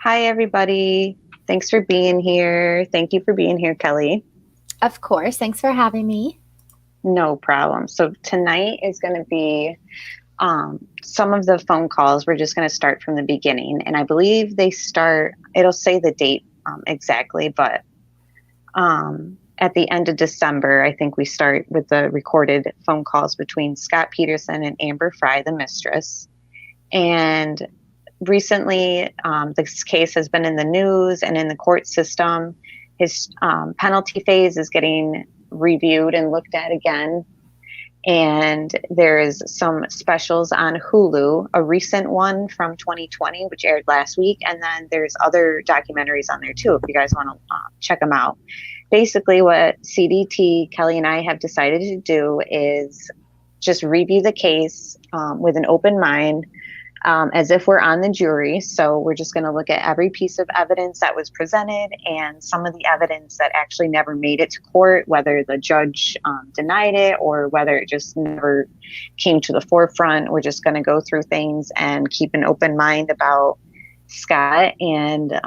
Hi, everybody. Thanks for being here. Thank you for being here, Kelly. Of course. Thanks for having me. No problem. So tonight is going to be some of the phone calls. We're just going to start from the beginning. And I believe it'll say the date exactly, but at the end of December, I think we start with the recorded phone calls between Scott Peterson and Amber Frey, the mistress. And recently, this case has been in the news and in the court system. His penalty phase is getting reviewed and looked at again. And there's some specials on Hulu, a recent one from 2020, which aired last week. And then there's other documentaries on there too, if you guys want to check them out. Basically, what CDT, Kelly, and I have decided to do is just review the case with an open mind, as if we're on the jury. So we're just going to look at every piece of evidence that was presented and some of the evidence that actually never made it to court, whether the judge denied it or whether it just never came to the forefront. We're just going to go through things and keep an open mind about Scott. And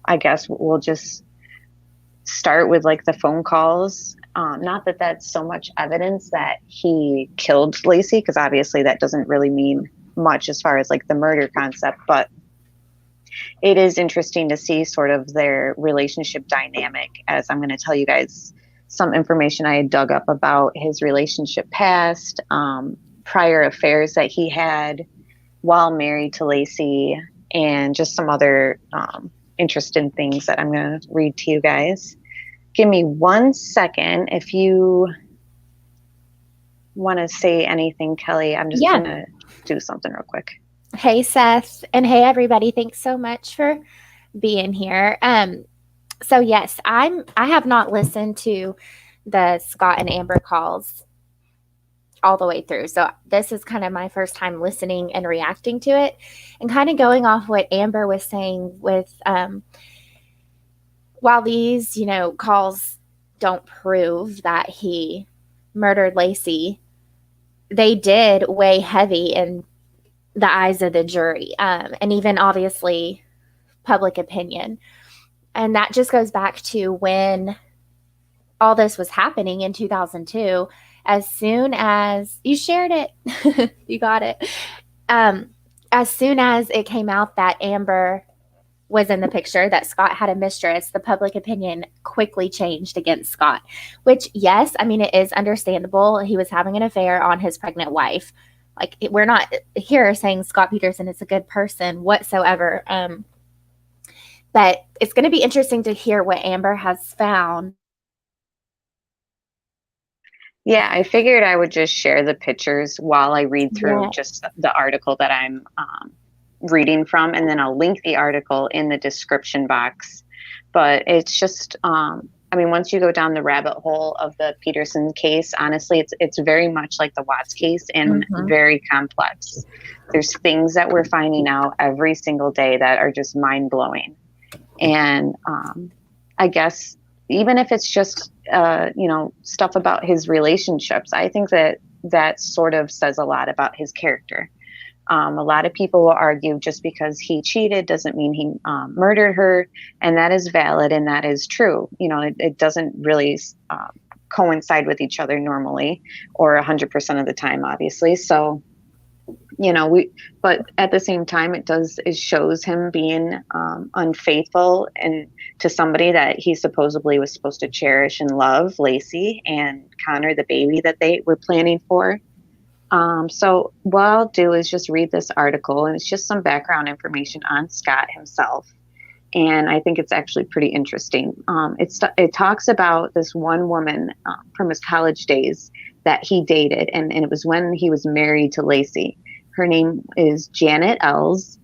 I guess we'll just start with like the phone calls. Not that that's so much evidence that he killed Lacey, because obviously that doesn't really mean much as far as like the murder concept, but it is interesting to see sort of their relationship dynamic, as I'm going to tell you guys some information I had dug up about his relationship past, prior affairs that he had while married to Lacey, and just some other interesting things that I'm going to read to you guys. Give me 1 second if you want to say anything, Kelly. I'm just going to do something real quick. Hey, Seth, and hey, everybody. Thanks so much for being here. So yes, I have not listened to the Scott and Amber calls all the way through. So this is kind of my first time listening and reacting to it, and kind of going off what Amber was saying with while these, calls don't prove that he murdered Lacey, they did weigh heavy in the eyes of the jury, and even obviously public opinion. And that just goes back to when all this was happening in 2002. As soon as you shared it, you got it. As soon as it came out that Amber was in the picture, that Scott had a mistress, the public opinion quickly changed against Scott, which, yes, I mean, it is understandable. He was having an affair on his pregnant wife. Like, we're not here saying Scott Peterson is a good person whatsoever. But it's going to be interesting to hear what Amber has found. Yeah, I figured I would just share the pictures while I read through just the article that I'm reading from, and then I'll link the article in the description box. But it's just, I mean, once you go down the rabbit hole of the Peterson case, honestly, it's very much like the Watts case and very complex. There's things that we're finding out every single day that are just mind blowing. And I guess even if it's just, stuff about his relationships, I think that sort of says a lot about his character. A lot of people will argue just because he cheated doesn't mean he murdered her, and that is valid and that is true. It doesn't really coincide with each other normally, or 100% of the time, obviously. So, but at the same time, it shows him being unfaithful and to somebody that he supposedly was supposed to cherish and love, Lacey, and Connor, the baby that they were planning for. So what I'll do is just read this article, and it's just some background information on Scott himself. And I think it's actually pretty interesting. It talks about this one woman from his college days that he dated, and it was when he was married to Lacey. Her name is Janet Els,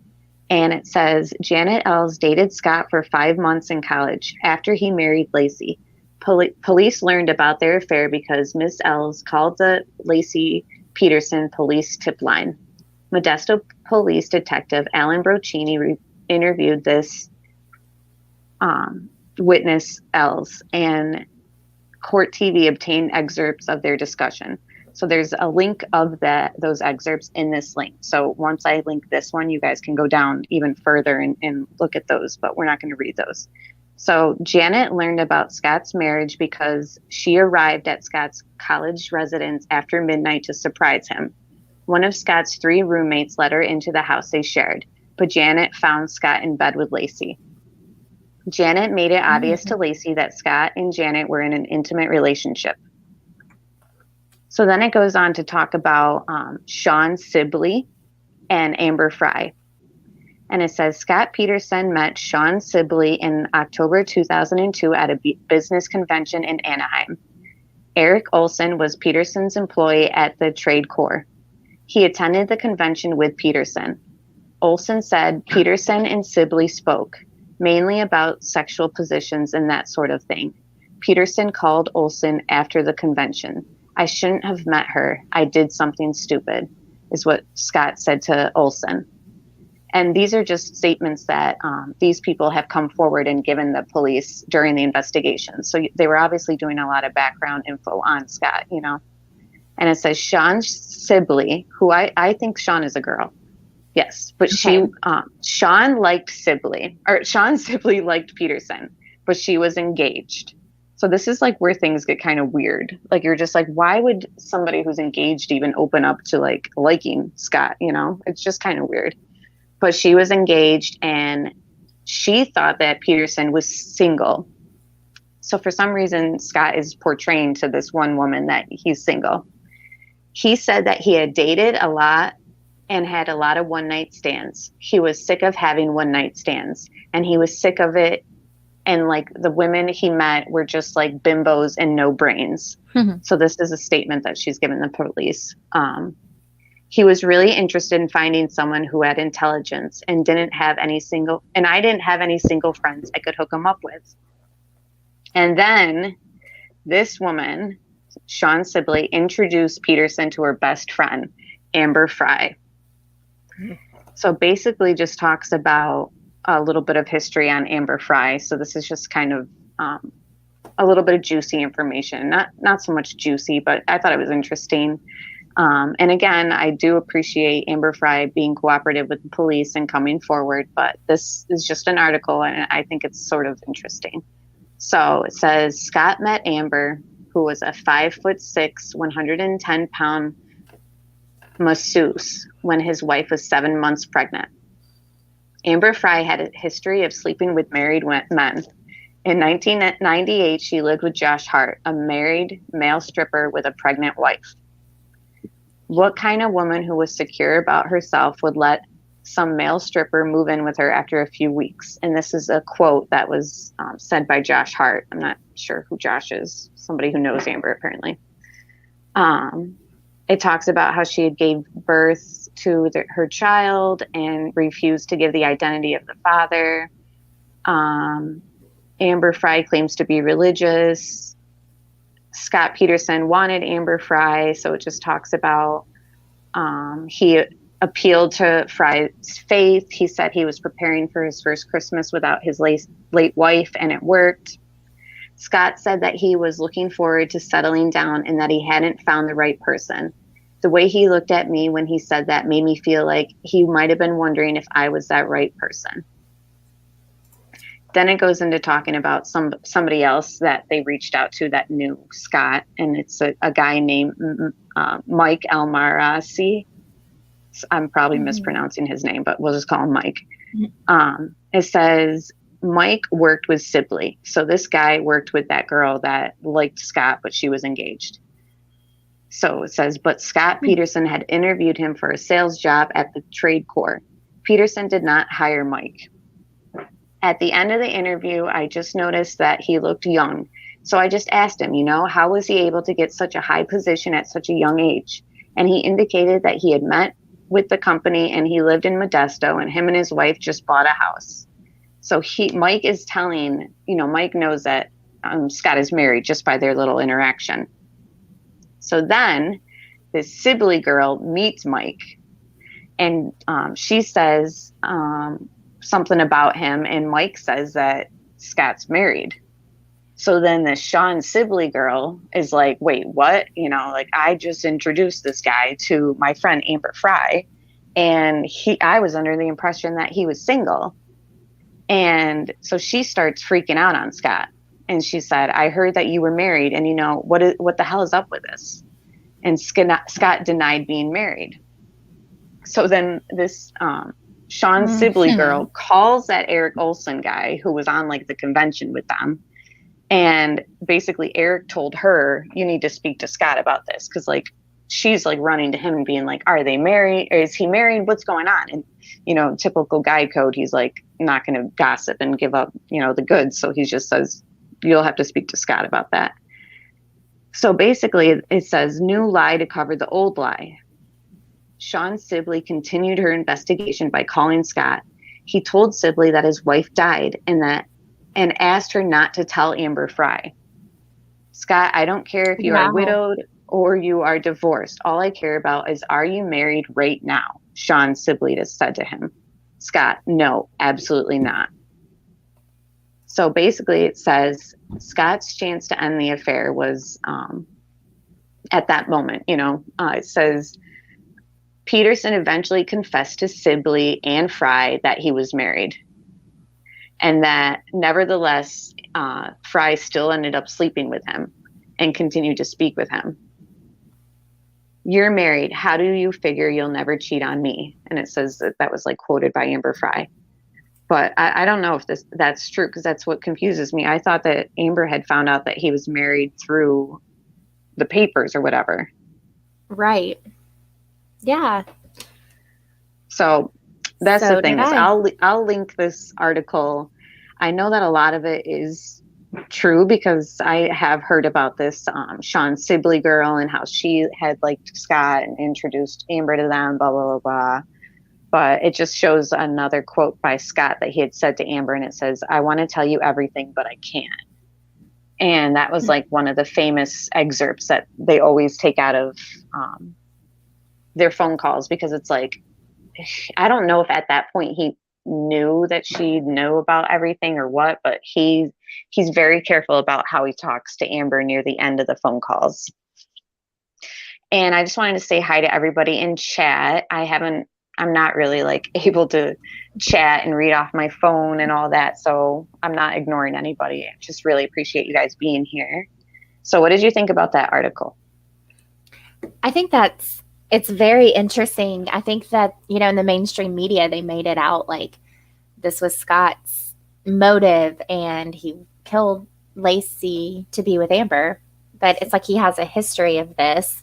and it says, Janet Els dated Scott for 5 months in college after he married Lacey. Police learned about their affair because Miss Els called the Lacey Peterson police tip line. Modesto Police Detective Alan Broccini interviewed this witness Els, and Court TV obtained excerpts of their discussion. So there's a link of those excerpts in this link. So once I link this one, you guys can go down even further and look at those, but we're not going to read those. So Janet learned about Scott's marriage because she arrived at Scott's college residence after midnight to surprise him. One of Scott's 3 roommates let her into the house they shared, but Janet found Scott in bed with Lacey. Janet made it obvious to Lacey that Scott and Janet were in an intimate relationship. So then it goes on to talk about Sean Sibley and Amber Frey. And it says Scott Peterson met Sean Sibley in October 2002 at a business convention in Anaheim. Eric Olson was Peterson's employee at the Trade Corps. He attended the convention with Peterson. Olson said Peterson and Sibley spoke, mainly about sexual positions and that sort of thing. Peterson called Olson after the convention. I shouldn't have met her. I did something stupid, is what Scott said to Olson. And these are just statements that these people have come forward and given the police during the investigation. So they were obviously doing a lot of background info on Scott, you know. And it says Sean Sibley, who I think Sean is a girl. Yes, but Okay. Sean liked Sibley, or Sean Sibley liked Peterson, but she was engaged. So this is like where things get kind of weird. Like you're just like, why would somebody who's engaged even open up to like liking Scott? You know, it's just kind of weird. But she was engaged and she thought that Peterson was single. So for some reason, Scott is portraying to this one woman that he's single. He said that he had dated a lot and had a lot of one-night stands. He was sick of having one-night stands and he was sick of it. And like the women he met were just like bimbos and no brains. So this is a statement that she's given the police. He was really interested in finding someone who had intelligence and I didn't have any single friends I could hook him up with. And then this woman, Sean Sibley, introduced Peterson to her best friend, Amber Frey. So basically just talks about a little bit of history on Amber Frey. So this is just kind of a little bit of juicy information. Not so much juicy, but I thought it was interesting. And again, I do appreciate Amber Frey being cooperative with the police and coming forward, but this is just an article and I think it's sort of interesting. So it says Scott met Amber, who was a 5'6", 110-pound masseuse when his wife was 7 months pregnant. Amber Frey had a history of sleeping with married men. In 1998, she lived with Josh Hart, a married male stripper with a pregnant wife. What kind of woman who was secure about herself would let some male stripper move in with her after a few weeks? And this is a quote that was said by Josh Hart. I'm not sure who Josh is. Somebody who knows Amber, apparently. It talks about how she had gave birth to her child and refused to give the identity of the father. Amber Frey claims to be religious. Scott Peterson wanted Amber Frey, so it just talks about he appealed to Frey's faith. He said he was preparing for his first Christmas without his late wife, and it worked. Scott said that he was looking forward to settling down and that he hadn't found the right person. The way he looked at me when he said that made me feel like he might have been wondering if I was that right person. Then it goes into talking about somebody else that they reached out to that knew Scott, and it's a guy named Mike Almarasi. I'm probably mispronouncing his name, but we'll just call him Mike. It says Mike worked with Sibley. So this guy worked with that girl that liked Scott, but she was engaged. So it says, but Scott Peterson had interviewed him for a sales job at the Trade Corps. Peterson did not hire Mike. At the end of the interview, I just noticed that he looked young. So I just asked him, how was he able to get such a high position at such a young age? And he indicated that he had met with the company and he lived in Modesto and him and his wife just bought a house. So Mike is telling, Mike knows that Scott is married just by their little interaction. So then this Sibley girl meets Mike and she says, something about him, and Mike says that Scott's married. So then the Sean Sibley girl is like, wait, what? You know, like I just introduced this guy to my friend Amber Frey, and I was under the impression that he was single. And so she starts freaking out on Scott. And she said, I heard that you were married, and you know, what the hell is up with this? And Scott denied being married. So then this Sean Sibley girl calls that Eric Olson guy who was on like the convention with them. And basically Eric told her, you need to speak to Scott about this. Cause like, she's like running to him and being like, are they married? Or is he married? What's going on? And, you know, typical guy code, he's like not going to gossip and give up, you know, the goods. So he just says, you'll have to speak to Scott about that. So basically it says new lie to cover the old lie. Sean Sibley continued her investigation by calling Scott. He told Sibley that his wife died and asked her not to tell Amber Frey. Scott, I don't care if you are widowed or you are divorced. All I care about is, are you married right now? Sean Sibley has said to him. Scott, no, absolutely not. So basically it says Scott's chance to end the affair was at that moment, you know, it says Peterson eventually confessed to Sibley and Frey that he was married. And that nevertheless, Frey still ended up sleeping with him and continued to speak with him. You're married. How do you figure you'll never cheat on me? And it says that was like quoted by Amber Frey. But I don't know if that's true, because that's what confuses me. I thought that Amber had found out that he was married through the papers or whatever. Right. Yeah. So that's the thing. I'll link this article. I know that a lot of it is true because I have heard about this Sean Sibley girl and how she had liked Scott and introduced Amber to them, blah, blah, blah, blah. But it just shows another quote by Scott that he had said to Amber, and it says, I want to tell you everything, but I can't. And that was like one of the famous excerpts that they always take out of their phone calls, because it's like, I don't know if at that point he knew that she knew about everything or what, but he's very careful about how he talks to Amber near the end of the phone calls. And I just wanted to say hi to everybody in chat. I'm not really like able to chat and read off my phone and all that, so I'm not ignoring anybody. I just really appreciate you guys being here. So what did you think about that article? I think it's very interesting. I think that, you know, in the mainstream media, they made it out like this was Scott's motive and he killed Lacey to be with Amber. But it's like he has a history of this.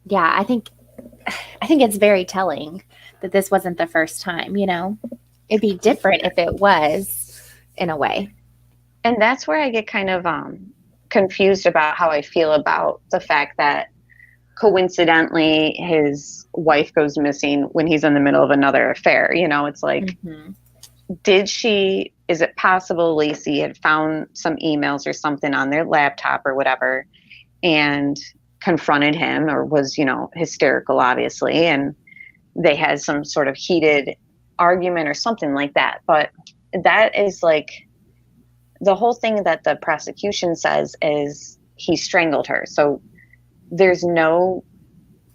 Yeah, I think it's very telling that this wasn't the first time, you know. It'd be different if it was, in a way. And that's where I get kind of confused about how I feel about the fact that coincidentally his wife goes missing when he's in the middle of another affair. You know, it's like, is it possible Lacey had found some emails or something on their laptop or whatever and confronted him, or was, you know, hysterical, obviously, and they had some sort of heated argument or something like that. But that is like, the whole thing that the prosecution says is he strangled her. So there's no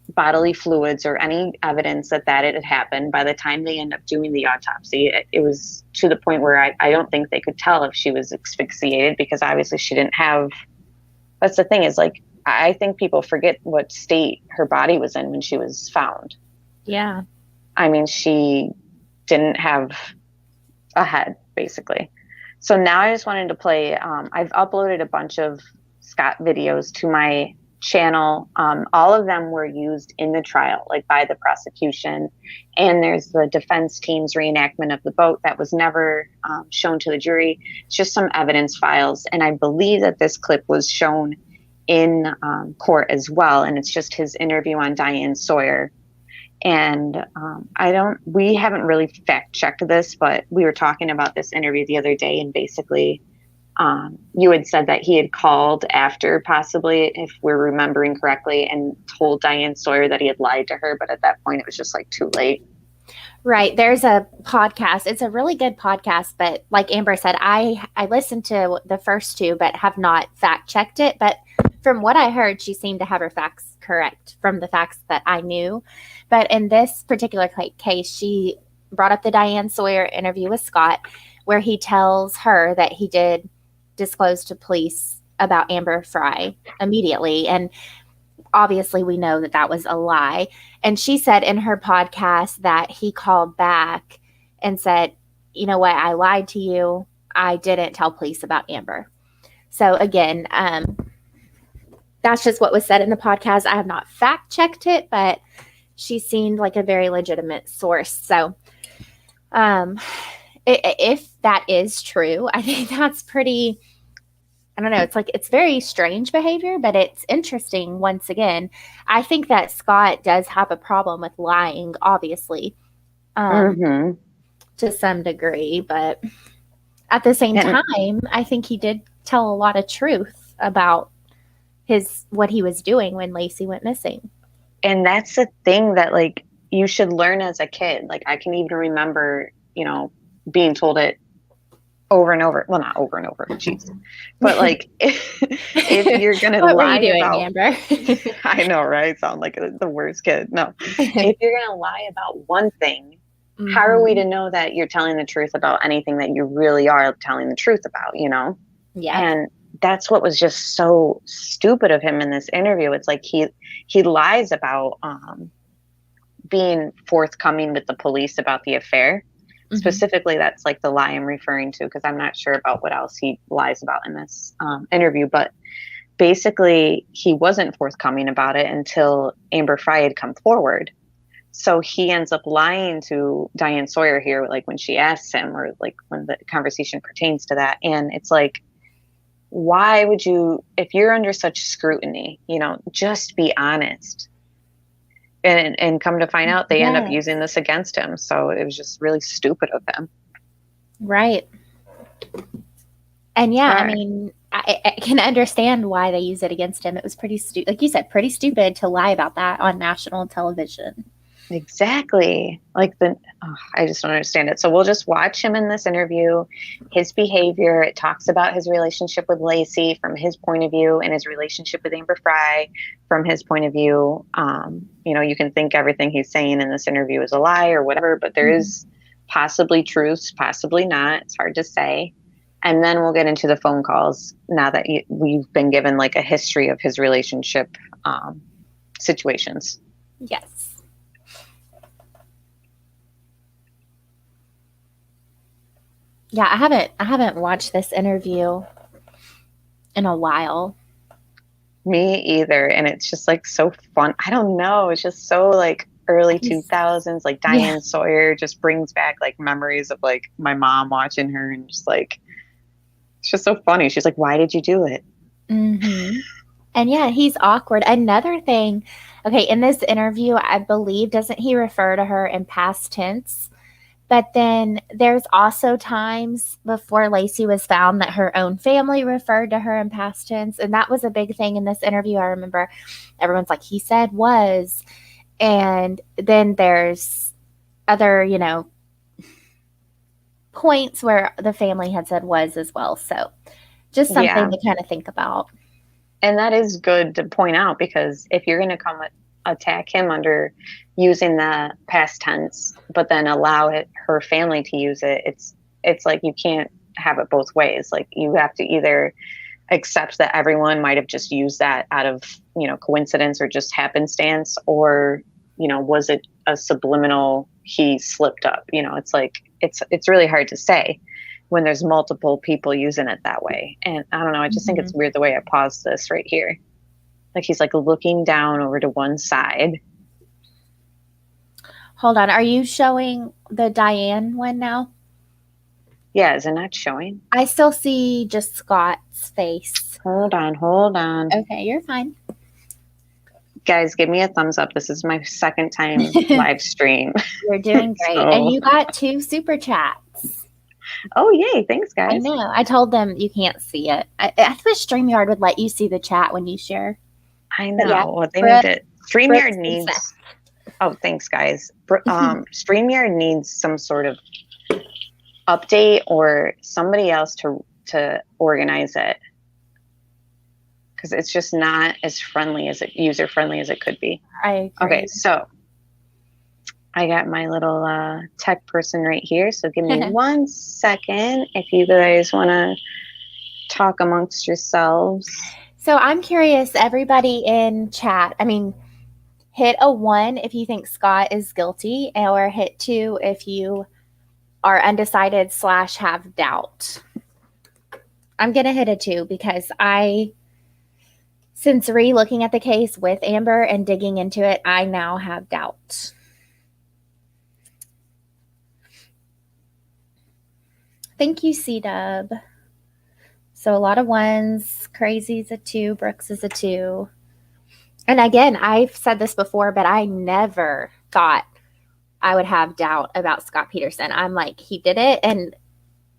bodily fluids or any evidence that it had happened. By the time they end up doing the autopsy, it was to the point where I don't think they could tell if she was asphyxiated, because obviously she didn't have, that's the thing, is like, I think people forget what state her body was in when she was found. Yeah. I mean, she didn't have a head, basically. So now I just wanted to play, I've uploaded a bunch of Scott videos to my channel. All of them were used in the trial, like by the prosecution. And there's the defense team's reenactment of the boat that was never shown to the jury. It's just some evidence files. And I believe that this clip was shown in court as well. And it's just his interview on Diane Sawyer. And we haven't really fact checked this, but we were talking about this interview the other day, and basically you had said that he had called after, possibly, if we're remembering correctly, and told Diane Sawyer that he had lied to her, but at that point it was just like too late. Right. There's a podcast. It's a really good podcast, but like Amber said, I listened to the first two, but have not fact checked it. But from what I heard, she seemed to have her facts correct from the facts that I knew. But in this particular case, she brought up the Diane Sawyer interview with Scott, where he tells her that he did disclose to police about Amber Frey immediately. And obviously we know that that was a lie. And she said in her podcast that he called back and said, you know what, I lied to you. I didn't tell police about Amber. So again, that's just what was said in the podcast. I have not fact checked it, but she seemed like a very legitimate source. So if that is true, I think that's pretty, I don't know. It's like, it's very strange behavior, but it's interesting. Once again, I think that Scott does have a problem with lying, obviously, to some degree. But at the same time, I think he did tell a lot of truth about what he was doing when Lacey went missing. And that's the thing that, like, you should learn as a kid. Like, I can even remember, being told it over and over. Well, not over and over, jeez. But like, if you're gonna what lie were you doing, about, Amber? I know, right? I sound like the worst kid. No, if you're gonna lie about one thing, how are we to know that you're telling the truth about anything that you really are telling the truth about? Yeah. And that's what was just so stupid of him in this interview. It's like he lies about being forthcoming with the police about the affair. Specifically, that's like the lie I'm referring to, because I'm not sure about what else he lies about in this interview. But basically, he wasn't forthcoming about it until Amber Frey had come forward. So he ends up lying to Diane Sawyer here, like when she asks him, or like when the conversation pertains to that. And it's like, why would you, if you're under such scrutiny, just be honest. And come to find out, they end up using this against him. So it was just really stupid of them. Right. And yeah, right. I mean, I can understand why they use it against him. It was pretty stupid. Like you said, pretty stupid to lie about that on national television. Exactly. Like I just don't understand it. So we'll just watch him in this interview, his behavior. It talks about his relationship with Lacey from his point of view, and his relationship with Amber Frey from his point of view. You can think everything he's saying in this interview is a lie or whatever, but there is possibly truth, possibly not. It's hard to say. And then we'll get into the phone calls now that we've been given like a history of his relationship situations. Yes. Yeah, I haven't watched this interview in a while. Me either. And it's just like so fun. I don't know. It's just so like early 2000s, like Diane Sawyer just brings back like memories of like my mom watching her, and just like, it's just so funny. She's like, why did you do it? Mm-hmm. And yeah, he's awkward. Another thing, okay, in this interview, I believe, doesn't he refer to her in past tense? But then there's also times before Lacey was found that her own family referred to her in past tense. And that was a big thing in this interview. I remember everyone's like, he said was. And then there's other, points where the family had said was as well. So just something to kind of think about. And that is good to point out, because if you're going to attack him under using the past tense, but then allow her family to use it, it's like you can't have it both ways. Like, you have to either accept that everyone might have just used that out of coincidence or just happenstance, or was it a subliminal, he slipped up. It's like it's really hard to say when there's multiple people using it that way. And I don't know, I just think it's weird the way I paused this right here. Like, he's like looking down over to one side. Hold on. Are you showing the Diane one now? Yeah, is it not showing? I still see just Scott's face. Hold on. Okay, you're fine. Guys, give me a thumbs up. This is my second time live stream. You're doing great. And you got 2 super chats. Oh, yay. Thanks, guys. I know. I told them you can't see it. I wish StreamYard would let you see the chat when you share. I know. They need it. StreamYard needs Oh, thanks, guys. StreamYard needs some sort of update or somebody else to organize it, because it's just not as user friendly as it could be. I agree. Okay, so I got my little tech person right here. So give me 1 second if you guys want to talk amongst yourselves. So I'm curious, everybody in chat, hit a 1 if you think Scott is guilty, or hit 2 if you are undecided / have doubt. I'm going to hit a 2 because since re-looking at the case with Amber and digging into it, I now have doubt. Thank you, C-Dub. So a lot of 1s. Crazy's a 2. Brooks is a 2. And again, I've said this before, but I never thought I would have doubt about Scott Peterson. I'm like, he did it. And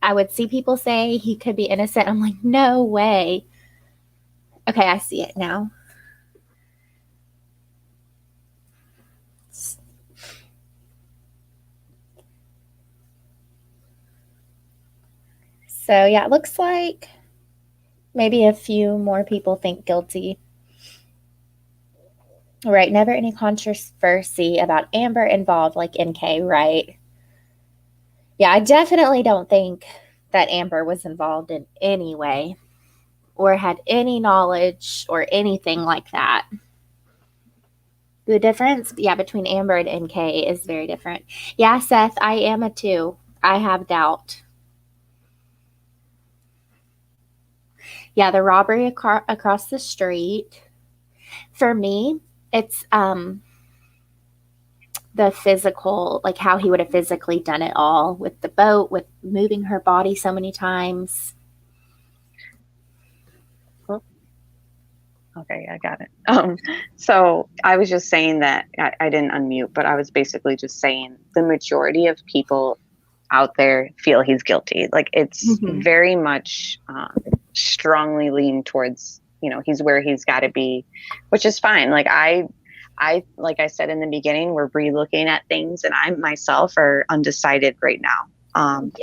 I would see people say he could be innocent. I'm like, no way. Okay, I see it now. So yeah, it looks like maybe a few more people think guilty. Right, never any controversy about Amber involved like NK, right? Yeah, I definitely don't think that Amber was involved in any way or had any knowledge or anything like that. The difference, between Amber and NK is very different. Yeah, Seth, I am a 2. I have doubt. Yeah, the robbery across the street. For me, it's the physical, like how he would have physically done it all with the boat, with moving her body so many times. Okay, I got it. So I was just saying that I didn't unmute, but I was basically just saying the majority of people out there feel he's guilty. Like it's very much strongly leaned towards, he's where he's got to be, which is fine. Like like I said in the beginning, we're re-looking at things, and I myself are undecided right now.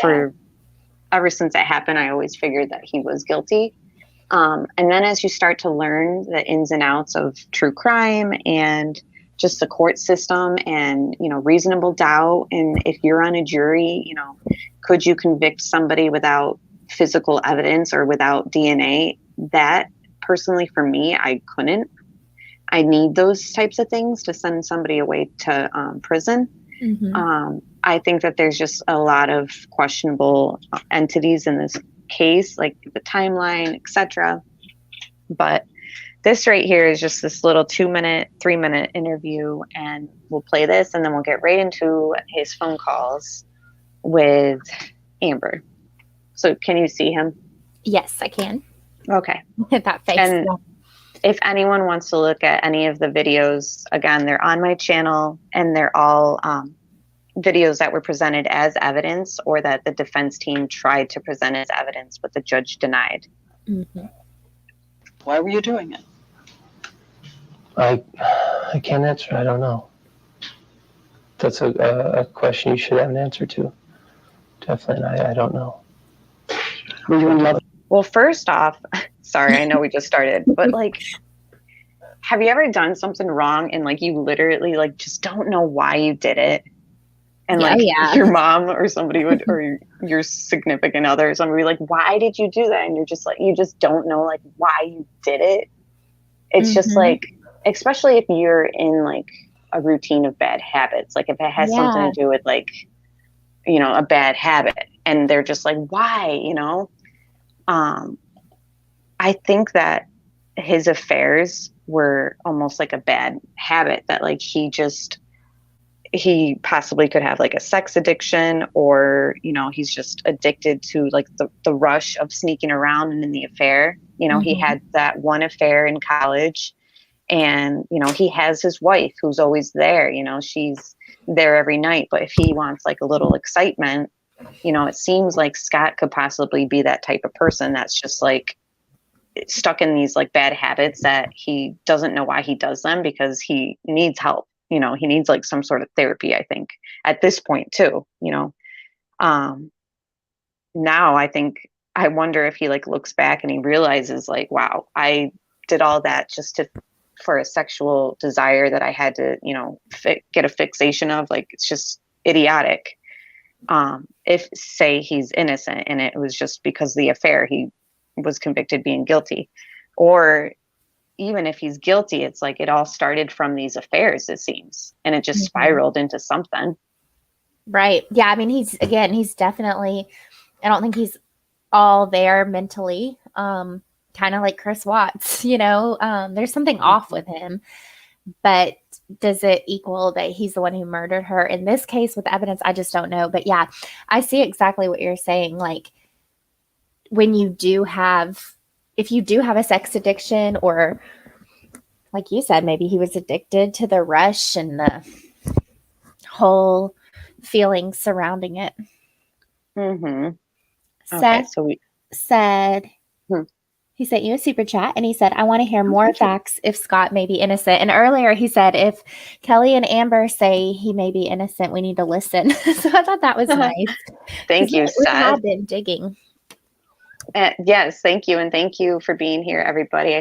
For ever since it happened, I always figured that he was guilty. And then as you start to learn the ins and outs of true crime and just the court system and, reasonable doubt, and if you're on a jury, could you convict somebody without physical evidence or without DNA? That personally for me, I couldn't. I need those types of things to send somebody away to prison. I think that there's just a lot of questionable entities in this case, like the timeline, etc. But this right here is just this little 2-minute, 3-minute interview, and we'll play this and then we'll get right into his phone calls with Amber. So can you see him? Yes, I can. Okay. That face. And if anyone wants to look at any of the videos, again, they're on my channel, and they're all videos that were presented as evidence or that the defense team tried to present as evidence, but the judge denied. Why were you doing it? I can't answer. I don't know. That's a question you should have an answer to. Definitely, I don't know. Were you in love? Well, first off, sorry, I know we just started, but like, have you ever done something wrong and like you literally like just don't know why you did it? And your mom or somebody would, or your significant other or somebody would be like, why did you do that? And you're just like, you just don't know like why you did it. It's just like, especially if you're in like a routine of bad habits, like if it has something to do with like, a bad habit, and they're just like, why, I think that his affairs were almost like a bad habit that like he possibly could have like a sex addiction, or, he's just addicted to like the rush of sneaking around and in the affair. He had that one affair in college, and, he has his wife who's always there, she's there every night. But if he wants like a little excitement, it seems like Scott could possibly be that type of person that's just like stuck in these like bad habits that he doesn't know why he does them, because he needs help. he needs like some sort of therapy, I think, at this point too, now I wonder if he like looks back and he realizes like, wow, I did all that just for a sexual desire that I had to, get a fixation of. Like, it's just idiotic. If say he's innocent and it was just because of the affair, he was convicted being guilty, or even if he's guilty, it's like it all started from these affairs, it seems, and it just spiraled into something. Right. Yeah. I mean, he's definitely, I don't think he's all there mentally. Kind of like Chris Watts, there's something off with him, but does it equal that he's the one who murdered her? In this case with evidence, I just don't know. But yeah, I see exactly what you're saying. Like, when if you do have a sex addiction, or like you said, maybe he was addicted to the rush and the whole feeling surrounding it. Mm-hmm. Seth said, he sent you a super chat and he said, I want to hear more facts if Scott may be innocent. And earlier he said, if Kelly and Amber say he may be innocent, we need to listen. So I thought that was nice. Thank you, Seth. We have been digging. Yes, thank you. And thank you for being here, everybody.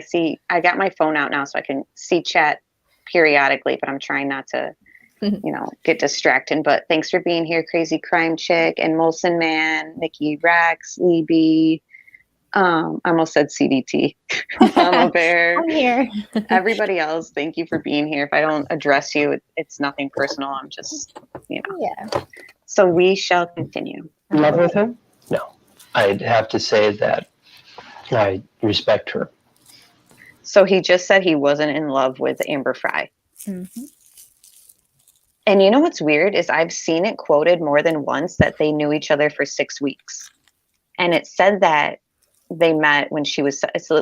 I got my phone out now so I can see chat periodically, but I'm trying not to, get distracted. But thanks for being here, Crazy Crime Chick and Molson Man, Nikki Rax, Libby. I almost said CDT. Mama Bear. I'm here. Everybody else, thank you for being here. If I don't address you, it's nothing personal. I'm just, Yeah. So we shall continue. In love with him? No. I'd have to say that I respect her. So he just said he wasn't in love with Amber Frey. Mm-hmm. And you know what's weird is I've seen it quoted more than once that they knew each other for 6 weeks. And it said that they met when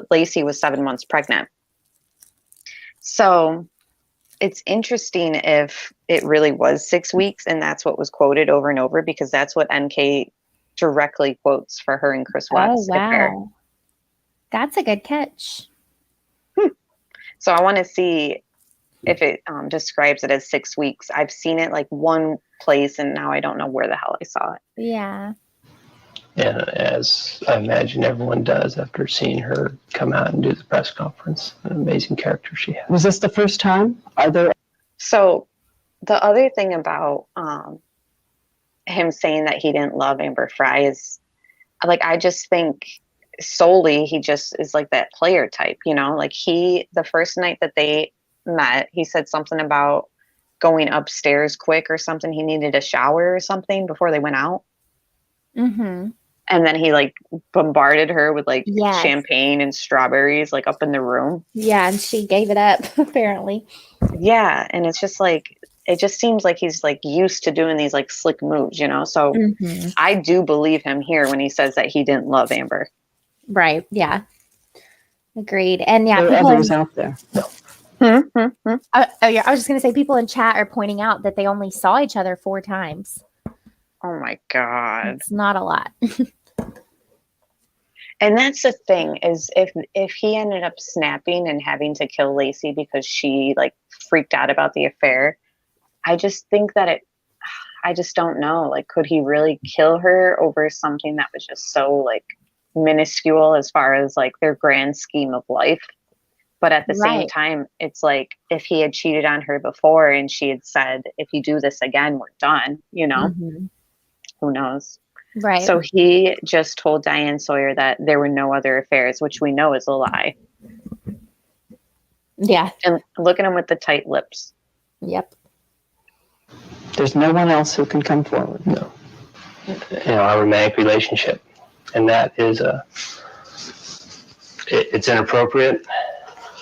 Lacey was 7 months pregnant. So it's interesting if it really was 6 weeks and that's what was quoted over and over, because that's what NK directly quotes for her and Chris Watts. Oh, wow. That's a good catch. So I want to see if it describes it as 6 weeks. I've seen it like one place and now I don't know where the hell I saw it. Yeah. And as I imagine everyone does after seeing her come out and do the press conference, an amazing character she has. Was this the first time? So the other thing about him saying that he didn't love Amber Frey is, like, I just think solely he just is like that player type, like the first night that they met, he said something about going upstairs quick or something. He needed a shower or something before they went out. Mm-hmm. And then he like bombarded her with like champagne and strawberries like up in the room. Yeah, and she gave it up apparently. Yeah, and it's just like, it just seems like he's like used to doing these like slick moves, So I do believe him here when he says that he didn't love Amber. Right. Yeah. Agreed. And yeah, There are others out there. No. Yeah, I was just going to say, people in chat are pointing out that they only saw each other 4 times. Oh my God. It's not a lot. And that's the thing, is if he ended up snapping and having to kill Lacey because she like freaked out about the affair, I just think that I just don't know. Like, could he really kill her over something that was just so like minuscule as far as like their grand scheme of life? But at the same time, it's like if he had cheated on her before and she had said, if you do this again, we're done, Who knows? Right. So he just told Diane Sawyer that there were no other affairs, which we know is a lie. Yeah. And look at him with the tight lips. Yep. There's no one else who can come forward. No. A romantic relationship. And that is it's inappropriate.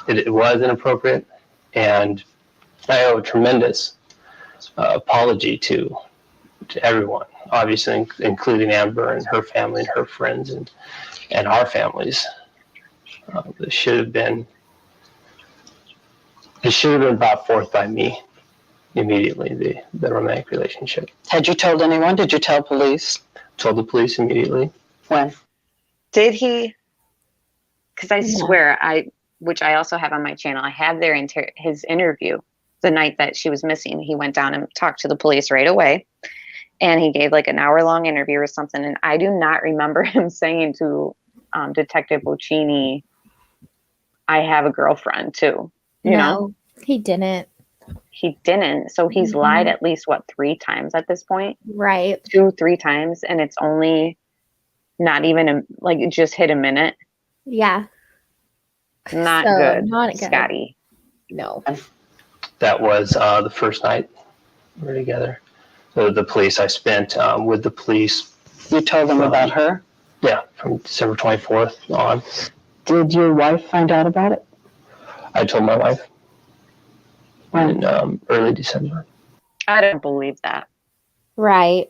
It was inappropriate. And I owe a tremendous apology to everyone, obviously, including Amber and her family and her friends and our families. This should have been brought forth by me immediately, the romantic relationship. Had you told anyone? Did you tell police? Told the police immediately. When? Did he? Because I swear, which I also have on my channel, I have his interview, the night that she was missing, he went down and talked to the police right away. And he gave like an hour-long interview or something. And I do not remember him saying to Detective Bocchini, I have a girlfriend too. You know? He didn't. He didn't. So he's lied at least, 3 times at this point? Right. 2-3 times. And it's only not even, it just hit a minute. Yeah. Not good, Scotty. No. That was the first night we were together. The police, I spent with the police. You told them about her? Yeah, from December 24th on. Did your wife find out about it? I told my wife When? in early December. I don't believe that. Right.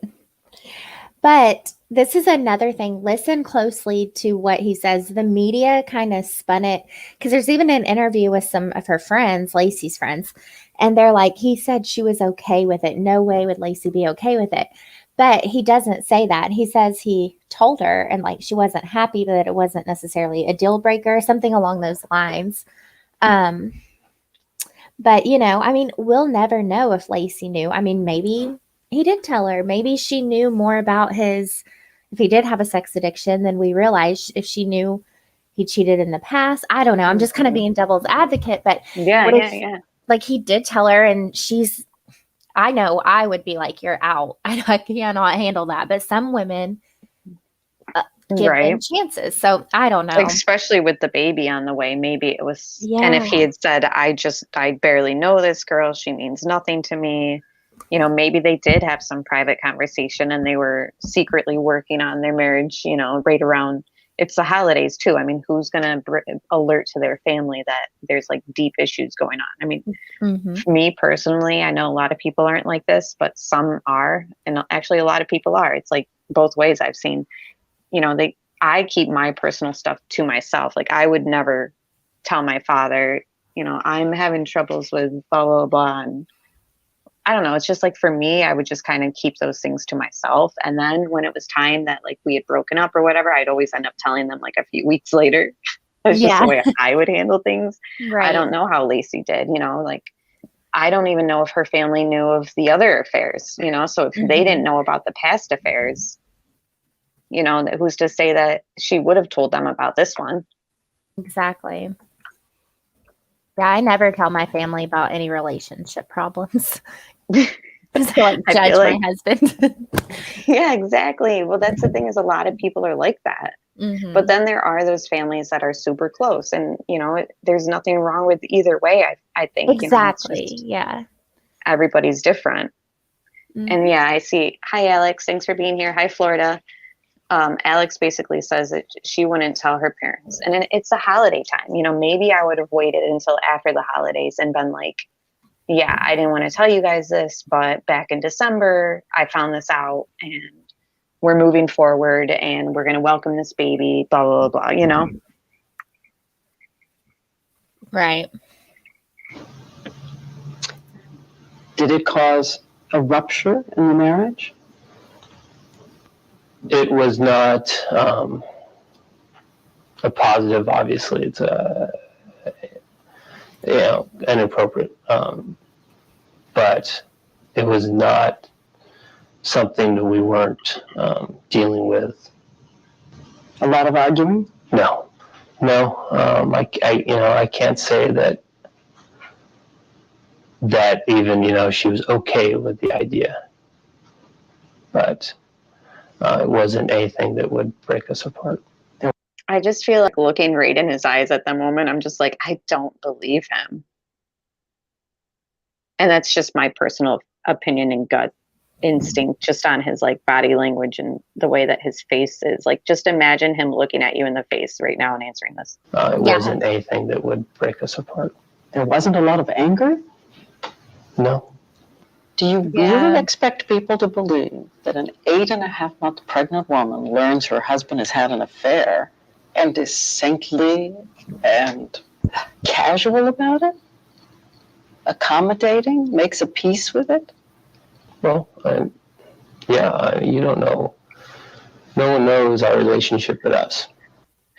But this is another thing. Listen closely to what he says. The media kind of spun it, because there's even an interview with some of her friends, Lacey's friends, and they're like, he said she was okay with it. No way would Lacey be okay with it. But he doesn't say that. He says he told her and like she wasn't happy, that it wasn't necessarily a deal breaker, something along those lines. But, you know, I mean, we'll never know if Lacey knew. I mean, maybe he did tell her. Maybe she knew more about his, if he did have a sex addiction than we realized, if she knew he cheated in the past. I don't know. I'm just kind of being devil's advocate. But Yeah. Like he did tell her, and I know I would be like, you're out. I cannot handle that. But some women give them chances. So I don't know. Especially with the baby on the way. Maybe it was, Yeah. And if he had said, I barely know this girl, she means nothing to me. You know, maybe they did have some private conversation and they were secretly working on their marriage, you know, right around, it's the holidays too. I mean, who's going to alert to their family that there's like deep issues going on? I mean, for me personally, I know a lot of people aren't like this, but some are. And actually a lot of people are. It's like both ways I've seen, you know, I keep my personal stuff to myself. Like I would never tell my father, you know, I'm having troubles with blah, blah, blah. And I don't know. It's just like, for me, I would just kind of keep those things to myself. And then when it was time that like we had broken up or whatever, I'd always end up telling them like a few weeks later. It's just the way I would handle things. Right. I don't know how Lacey did, you know, like I don't even know if her family knew of the other affairs, you know, so if they didn't know about the past affairs, you know, who's to say that she would have told them about this one? Exactly. Yeah, I never tell my family about any relationship problems. Just like judge my husband. Yeah, exactly. Well, that's the thing, is a lot of people are like that. But then there are those families that are super close, and you know, there's nothing wrong with either way. I think exactly. You know, yeah. Everybody's different. And yeah, I see. Hi, Alex. Thanks for being here. Hi, Florida. Alex basically says that she wouldn't tell her parents, and it's a holiday time. You know, maybe I would have waited until after the holidays and been like, yeah, I didn't want to tell you guys this, but back in December, I found this out and we're moving forward and we're going to welcome this baby, blah, blah, blah, you know? Right. Did it cause a rupture in the marriage? It was not a positive, obviously. It's inappropriate. But it was not something that we weren't dealing with. A lot of arguing? No. I can't say that even, you know, she was okay with the idea. But it wasn't anything that would break us apart. I just feel like looking right in his eyes at the moment, I'm just like, I don't believe him. And that's just my personal opinion and gut instinct, just on his like body language and the way that his face is. Like, just imagine him looking at you in the face right now and answering this. It wasn't anything that would break us apart. There wasn't a lot of anger? No. Do you really expect people to believe that an 8.5-month pregnant woman learns her husband has had an affair and is saintly and casual about it? Accommodating? Makes a peace with it? Well, you don't know. No one knows our relationship but us.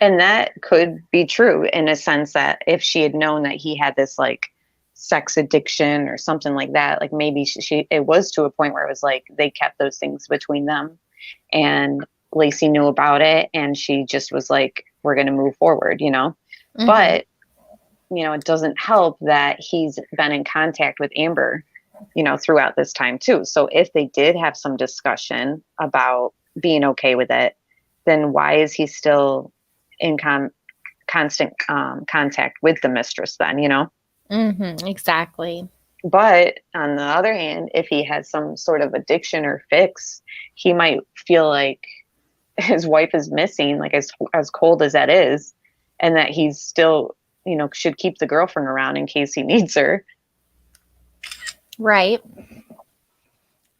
And that could be true in a sense that if she had known that he had this like sex addiction or something like that. Like maybe it was to a point where it was like they kept those things between them, and Lacey knew about it, and she just was like, we're going to move forward, you know. Mm-hmm. But you know, it doesn't help that he's been in contact with Amber, you know, throughout this time too. So if they did have some discussion about being okay with it, then why is he still in constant contact with the mistress then, you know? Mm-hmm, exactly. But on the other hand, if he has some sort of addiction or fix, he might feel like his wife is missing, like as cold as that is, and that he's still, you know, should keep the girlfriend around in case he needs her. Right.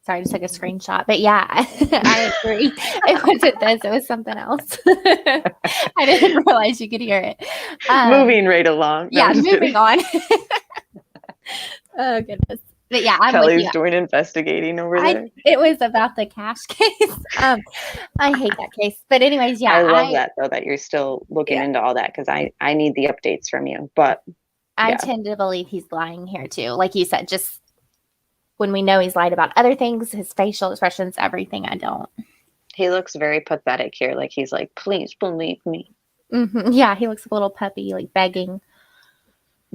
Sorry, I just took a screenshot. But yeah, I agree. It wasn't this. It was something else. I didn't realize you could hear it. Moving right along. No, yeah, moving on. Oh, goodness. But yeah, I'm Kelly's with you. doing investigating over there. It was about the cash case. I hate that case. But anyways, yeah. I love that, though, that you're still looking into all that, because I need the updates from you. But I tend to believe he's lying here, too. Like you said, just when we know he's lied about other things, his facial expressions, everything, I don't. He looks very pathetic here. Like he's like, please believe me. Mm-hmm. Yeah, he looks like a little puppy, like begging.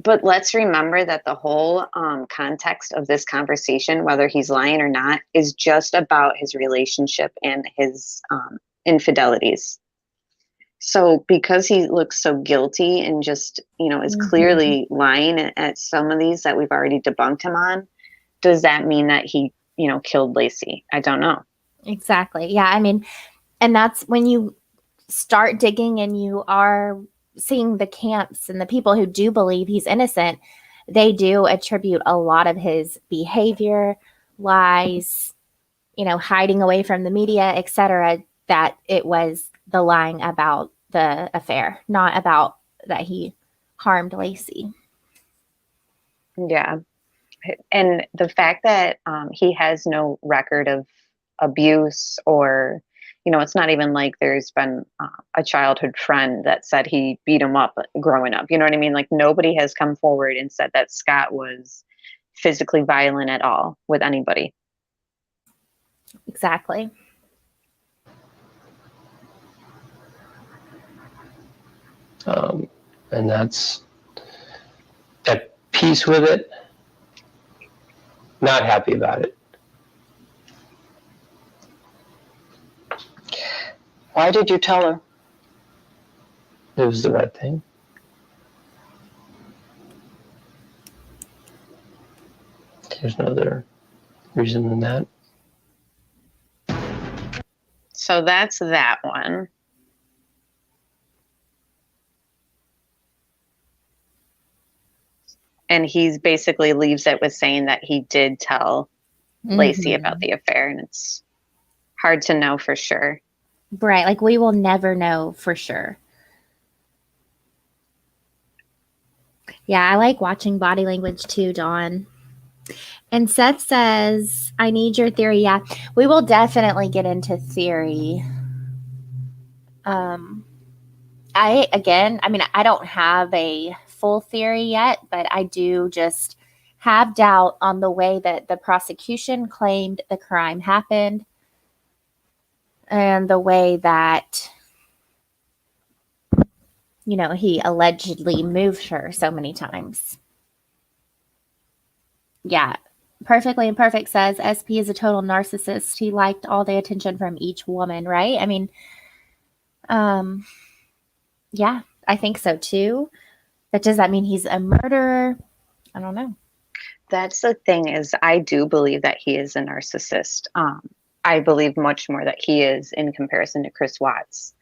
But let's remember that the whole context of this conversation, whether he's lying or not, is just about his relationship and his infidelities. So because he looks so guilty and just, you know, is clearly lying at some of these that we've already debunked him on, does that mean that he, you know, killed Lacey? I don't know. Exactly. Yeah. I mean, and that's when you start digging and you are seeing the camps and the people who do believe he's innocent, they do attribute a lot of his behavior, lies, you know, hiding away from the media, etc., that it was the lying about the affair, not about that he harmed Lacey. Yeah. And the fact that he has no record of abuse, or, you know, it's not even like there's been a childhood friend that said he beat him up growing up. You know what I mean? Like nobody has come forward and said that Scott was physically violent at all with anybody. Exactly. And that's at peace with it, not happy about it. Why did you tell her? It was the right thing. There's no other reason than that. So that's that one. And he's basically leaves it with saying that he did tell Lacey about the affair, and it's hard to know for sure. Right. Like we will never know for sure. Yeah, I like watching body language too, Dawn. And Seth says, I need your theory. Yeah, we will definitely get into theory. I don't have a full theory yet, but I do just have doubt on the way that the prosecution claimed the crime happened and the way that, you know, he allegedly moved her so many times. Yeah. Perfectly Imperfect says SP is a total narcissist. He liked all the attention from each woman, right? I mean, yeah, I think so too. But does that mean he's a murderer? I don't know. That's the thing, is I do believe that he is a narcissist. I believe much more that he is in comparison to Chris Watts.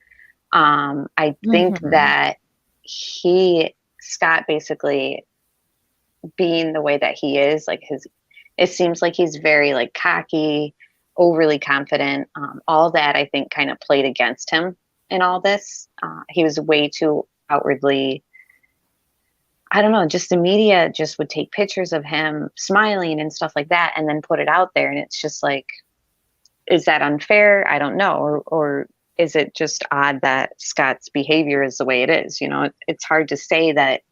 I think that Scott basically being the way that he is, like it seems like he's very like cocky, overly confident. All that I think kind of played against him in all this. He was way too outwardly, I don't know, just the media just would take pictures of him smiling and stuff like that and then put it out there. And it's just like, is that unfair? I don't know. Or is it just odd that Scott's behavior is the way it is? You know, it's hard to say that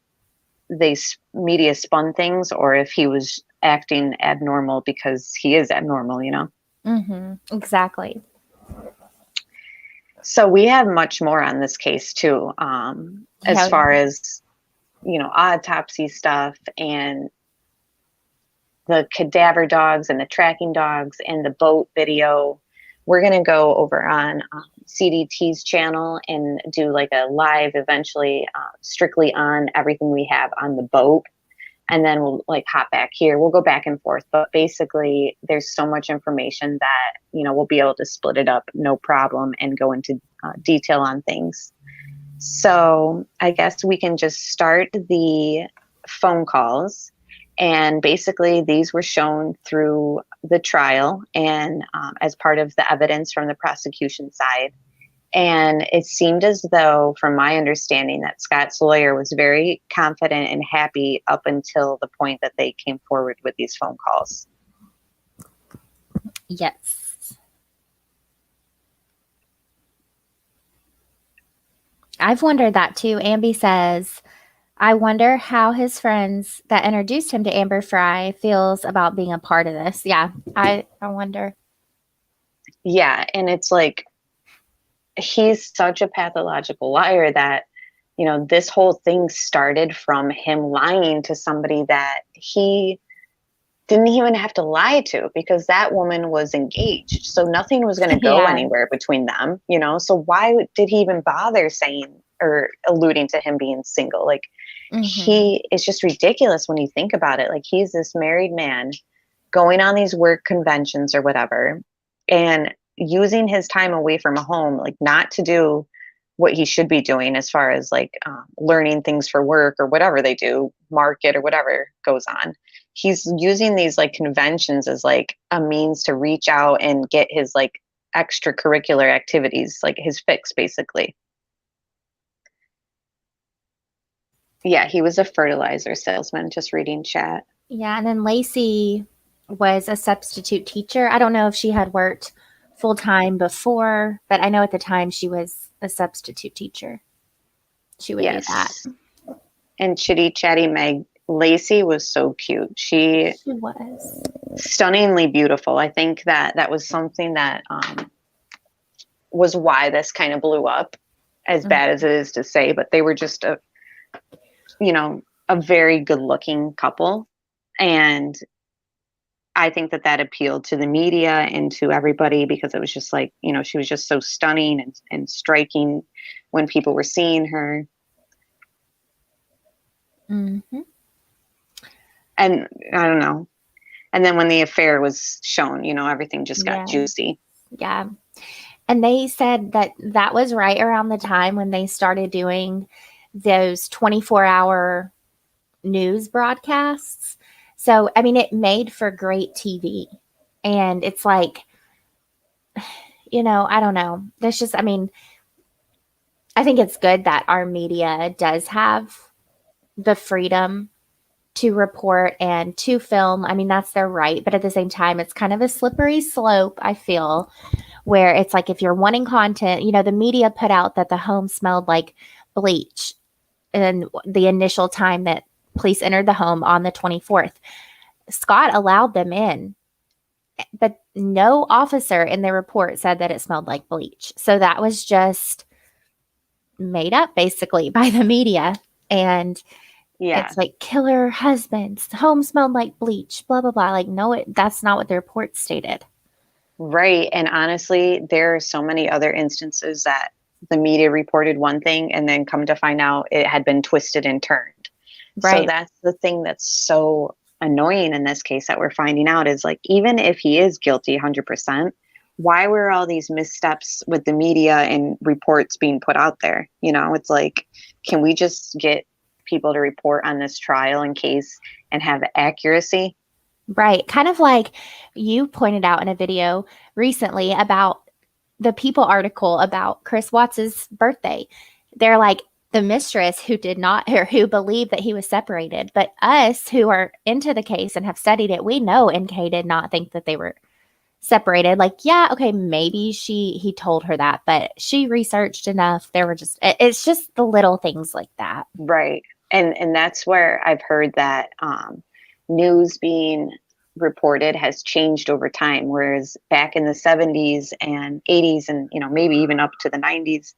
media spun things or if he was acting abnormal because he is abnormal, you know? Mm-hmm. Exactly. So we have much more on this case too, as far as, you know, autopsy stuff and the cadaver dogs and the tracking dogs and the boat video. We're going to go over on CDT's channel and do like a live eventually strictly on everything we have on the boat. And then we'll like hop back here. We'll go back and forth. But basically, there's so much information that, you know, we'll be able to split it up, no problem, and go into detail on things. So I guess we can just start the phone calls. And basically, these were shown through the trial and as part of the evidence from the prosecution side. And it seemed as though, from my understanding, that Scott's lawyer was very confident and happy up until the point that they came forward with these phone calls. Yes. I've wondered that too. Amby says, I wonder how his friends that introduced him to Amber Frey feels about being a part of this. Yeah, I wonder. Yeah, and it's like, he's such a pathological liar that, you know, this whole thing started from him lying to somebody that he didn't even have to lie to, because that woman was engaged. So nothing was going to go anywhere between them, you know? So why did he even bother saying or alluding to him being single? Like, he is just ridiculous when you think about it. Like, he's this married man going on these work conventions or whatever, and using his time away from home, like not to do what he should be doing as far as like learning things for work or whatever they do, market or whatever goes on. He's using these like conventions as like a means to reach out and get his like extracurricular activities, like his fix basically. Yeah, he was a fertilizer salesman, just reading chat. Yeah, and then Lacey was a substitute teacher. I don't know if she had worked full-time before, but I know at the time she was a substitute teacher. She would do that. And Chitty Chatty Meg, Lacey was so cute. She was stunningly beautiful. I think that was something that was why this kind of blew up, as bad as it is to say, but they were just a very good looking couple. And I think that appealed to the media and to everybody, because it was just like, you know, she was just so stunning and striking when people were seeing her. Mm-hmm. And I don't know. And then when the affair was shown, you know, everything just got juicy. Yeah. And they said that was right around the time when they started doing those 24-hour news broadcasts. So, I mean, it made for great TV. And it's like, you know, I don't know. There's just, I mean, I think it's good that our media does have the freedom to report and to film. I mean, that's their right. But at the same time, it's kind of a slippery slope, I feel, where it's like if you're wanting content, you know, the media put out that the home smelled like bleach and the initial time that police entered the home on the 24th. Scott allowed them in, but no officer in the report said that it smelled like bleach. So that was just made up basically by the media. And it's like killer husbands, home smelled like bleach, blah, blah, blah. Like, no, that's not what the report stated. Right. And honestly, there are so many other instances that the media reported one thing and then come to find out it had been twisted and turned. Right. So that's the thing that's so annoying in this case that we're finding out is like, even if he is guilty 100%, why were all these missteps with the media and reports being put out there? You know, it's like, can we just get people to report on this trial in case and have accuracy? Right. Kind of like you pointed out in a video recently about the People article about Chris Watts's birthday. They're like, the mistress who did not, or who believed that he was separated. But us who are into the case and have studied it, we know NK did not think that they were separated. Like, yeah, okay, maybe he told her that, but she researched enough. It's just the little things like that. Right. And that's where I've heard that news being reported has changed over time. Whereas back in the 70s and 80s and, maybe even up to the 90s,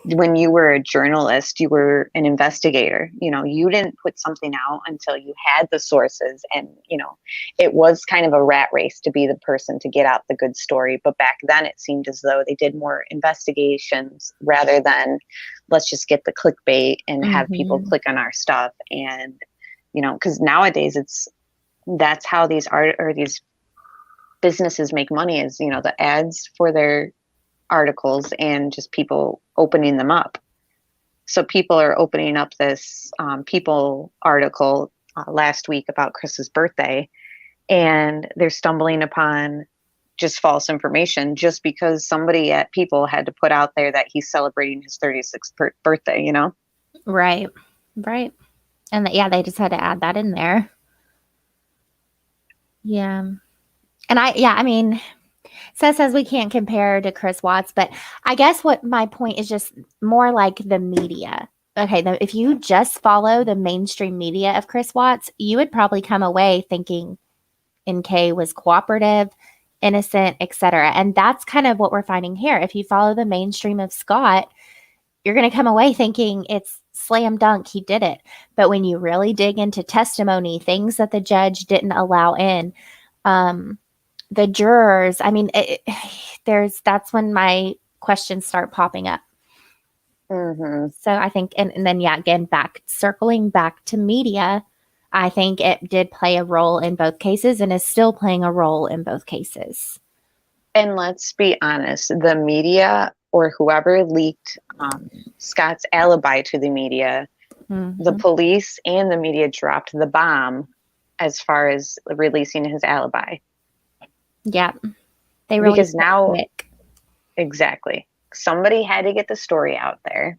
when you were a journalist, you were an investigator. You didn't put something out until you had the sources, and it was kind of a rat race to be the person to get out the good story. But back then it seemed as though they did more investigations rather than let's just get the clickbait and have people click on our stuff. And because nowadays that's how these these businesses make money, is the ads for their articles and just people opening them up. So people are opening up this People article last week about Chris's birthday, and they're stumbling upon just false information just because somebody at People had to put out there that he's celebrating his 36th birthday, Right. And they just had to add that in there. Yeah. And I mean, Seth says we can't compare to Chris Watts, but I guess what my point is just more like the media. Okay, if you just follow the mainstream media of Chris Watts, you would probably come away thinking NK was cooperative, innocent, etc. And that's kind of what we're finding here. If you follow the mainstream of Scott, you're going to come away thinking it's slam dunk, he did it. But when you really dig into testimony, things that the judge didn't allow in, the jurors, I mean, that's when my questions start popping up. So I think, and then, again, circling back to media, I think it did play a role in both cases and is still playing a role in both cases. And let's be honest, the media or whoever leaked Scott's alibi to the media, the police and the media dropped the bomb as far as releasing his alibi. Yeah. They really because now quick. Exactly. Somebody had to get the story out there.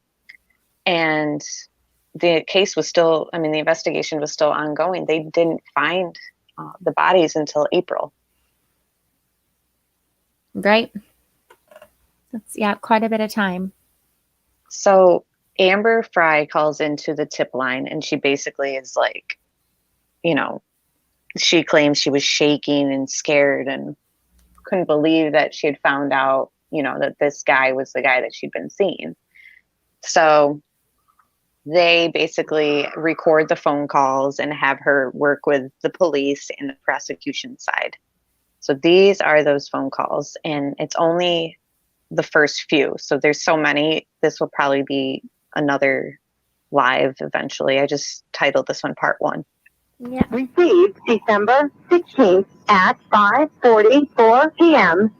And the case was still, the investigation was still ongoing. They didn't find the bodies until April. Right. That's, quite a bit of time. So Amber Frey calls into the tip line, and she basically is like, she claims she was shaking and scared and couldn't believe that she had found out, that this guy was the guy that she'd been seeing. So they basically record the phone calls and have her work with the police and the prosecution side. So these are those phone calls, and it's only the first few. So there's so many. This will probably be another live eventually. I just titled this one Part 1. Yeah. Received December 16th at 5:44 p.m.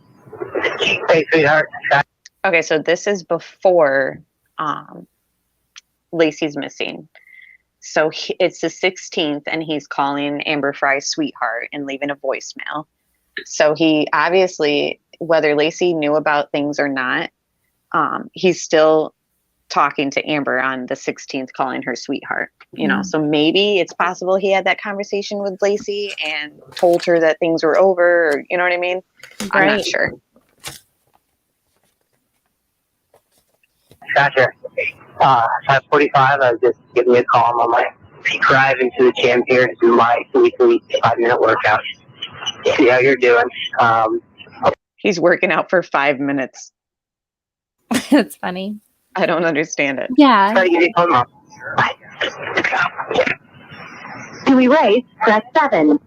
Hey, sweetheart. Okay, so this is before Lacey's missing. So it's the 16th, and he's calling Amber Frey's sweetheart and leaving a voicemail. So he obviously, whether Lacey knew about things or not, he's still talking to Amber on the 16th, calling her sweetheart. So maybe it's possible he had that conversation with Lacey and told her that things were over, or, you know what I mean? Right. I'm not sure. Gotcha. 5:45. I was just giving you a call. I'm on my drive into the gym here to do my weekly 5-minute workout. See how you're doing. He's working out for 5 minutes. That's funny. I don't understand it. Yeah. Try to get it home. To erase, press 7.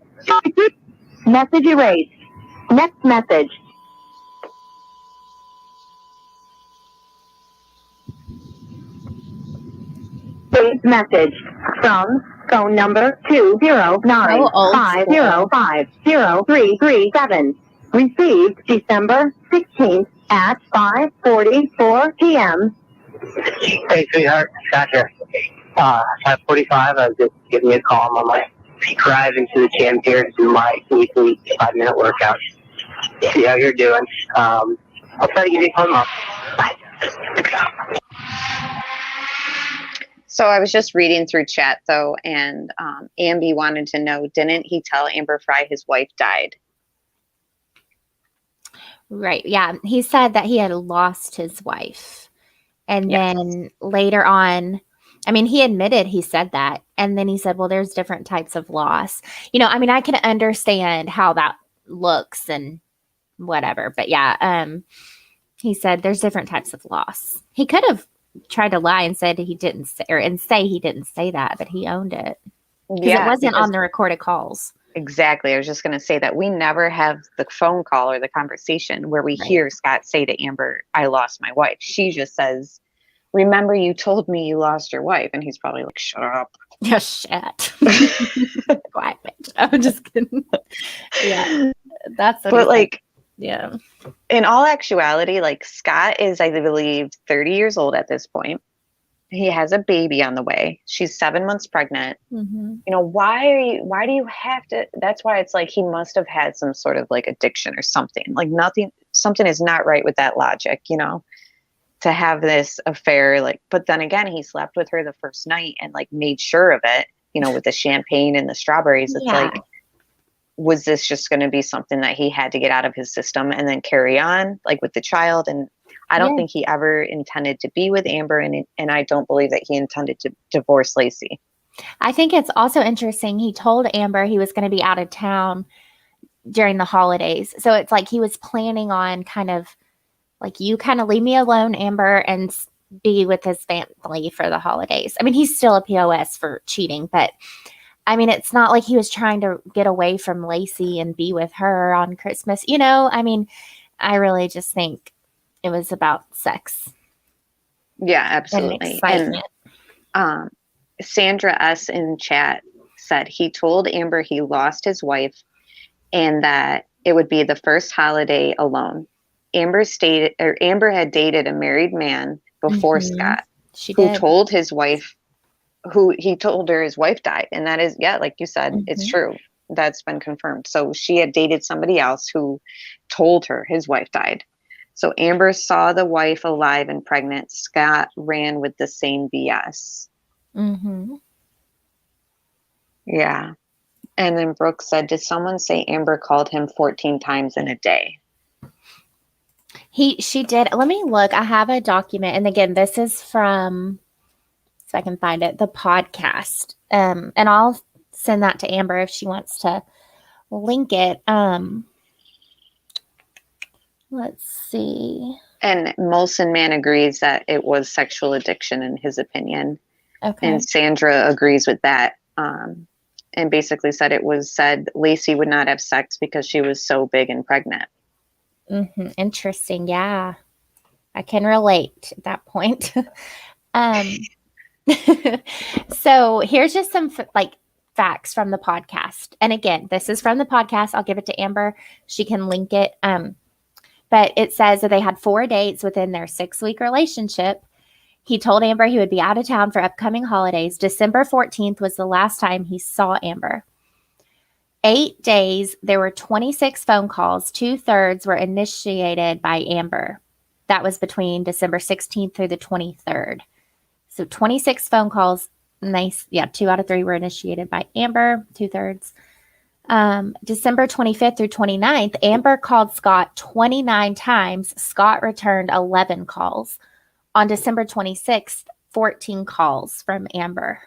Message erased. Next message. Saved message from phone number 209-505-0337. Received December 16th at 5:44 p.m. Hey, sweetheart. Gotcha. 5:45. I was just giving you a call. I'm on my drive into the gym here to do my weekly 5-minute workout. See how you're doing. I'll try to give you a call. Bye. So I was just reading through chat, though, and Amby wanted to know, didn't he tell Amber Frey his wife died? Right. Yeah. He said that he had lost his wife. And then later on, I mean, he admitted he said that. And then he said, well, there's different types of loss. I mean, I can understand how that looks and whatever. But yeah, he said there's different types of loss. He could have tried to lie and said he didn't say, and say he didn't say that, but he owned it. Because it wasn't on the recorded calls. Exactly. I was just going to say that we never have the phone call or the conversation where we hear Scott say to Amber, I lost my wife. She just says, remember you told me you lost your wife. And he's probably like, shut up. Yeah, shit. Quiet bitch. I'm just kidding. Yeah. That's what but like, yeah. In all actuality, like Scott is, I believe, 30 years old at this point. He has a baby on the way. She's 7 months pregnant. Why do you have to? That's why it's like he must have had some sort of like addiction or something. Like something is not right with that logic, to have this affair. Like, but then again, he slept with her the first night and like made sure of it, with the champagne and the strawberries. It's like, was this just going to be something that he had to get out of his system and then carry on like with the child? And I don't think he ever intended to be with Amber, and I don't believe that he intended to divorce Lacey. I think it's also interesting. He told Amber he was going to be out of town during the holidays. So it's like he was planning on kind of like, you kind of leave me alone, Amber, and be with his family for the holidays. I mean, he's still a POS for cheating, but I mean, it's not like he was trying to get away from Lacey and be with her on Christmas. I mean, I really just think it was about sex. Yeah, absolutely. And Sandra S. in chat said he told Amber he lost his wife and that it would be the first holiday alone. Amber had dated a married man before Scott, who told his wife, he told her his wife died. And that is, like you said, it's true. That's been confirmed. So she had dated somebody else who told her his wife died. So Amber saw the wife alive and pregnant. Scott ran with the same BS. Yeah. And then Brooke said, did someone say Amber called him 14 times in a day? She did. Let me look. I have a document. And again, this is from, if I can find it, the podcast. And I'll send that to Amber if she wants to link it. Let's see. And Molson Man agrees that it was sexual addiction in his opinion. Okay. And Sandra agrees with that. And basically said Lacey would not have sex because she was so big and pregnant. Interesting. Yeah. I can relate at that point. So here's just some facts from the podcast. And again, this is from the podcast. I'll give it to Amber. She can link it. But it says that they had 4 dates within their 6-week relationship. He told Amber he would be out of town for upcoming holidays. December 14th was the last time he saw Amber. 8 days, there were 26 phone calls. 2/3 were initiated by Amber. That was between December 16th through the 23rd. So 26 phone calls. Nice. Yeah, 2 out of 3 were initiated by Amber, 2/3. December 25th through 29th, Amber called Scott 29 times. Scott returned 11 calls. On December 26th, 14 calls from Amber.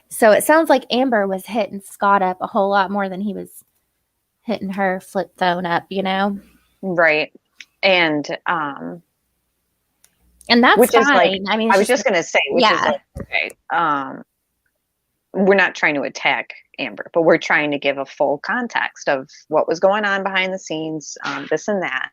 So it sounds like Amber was hitting Scott up a whole lot more than he was hitting her flip phone up, Right. And that's which fine. Is like, I mean, I was just going to say, which is like, okay, we're not trying to attack Amber, but we're trying to give a full context of what was going on behind the scenes, this and that.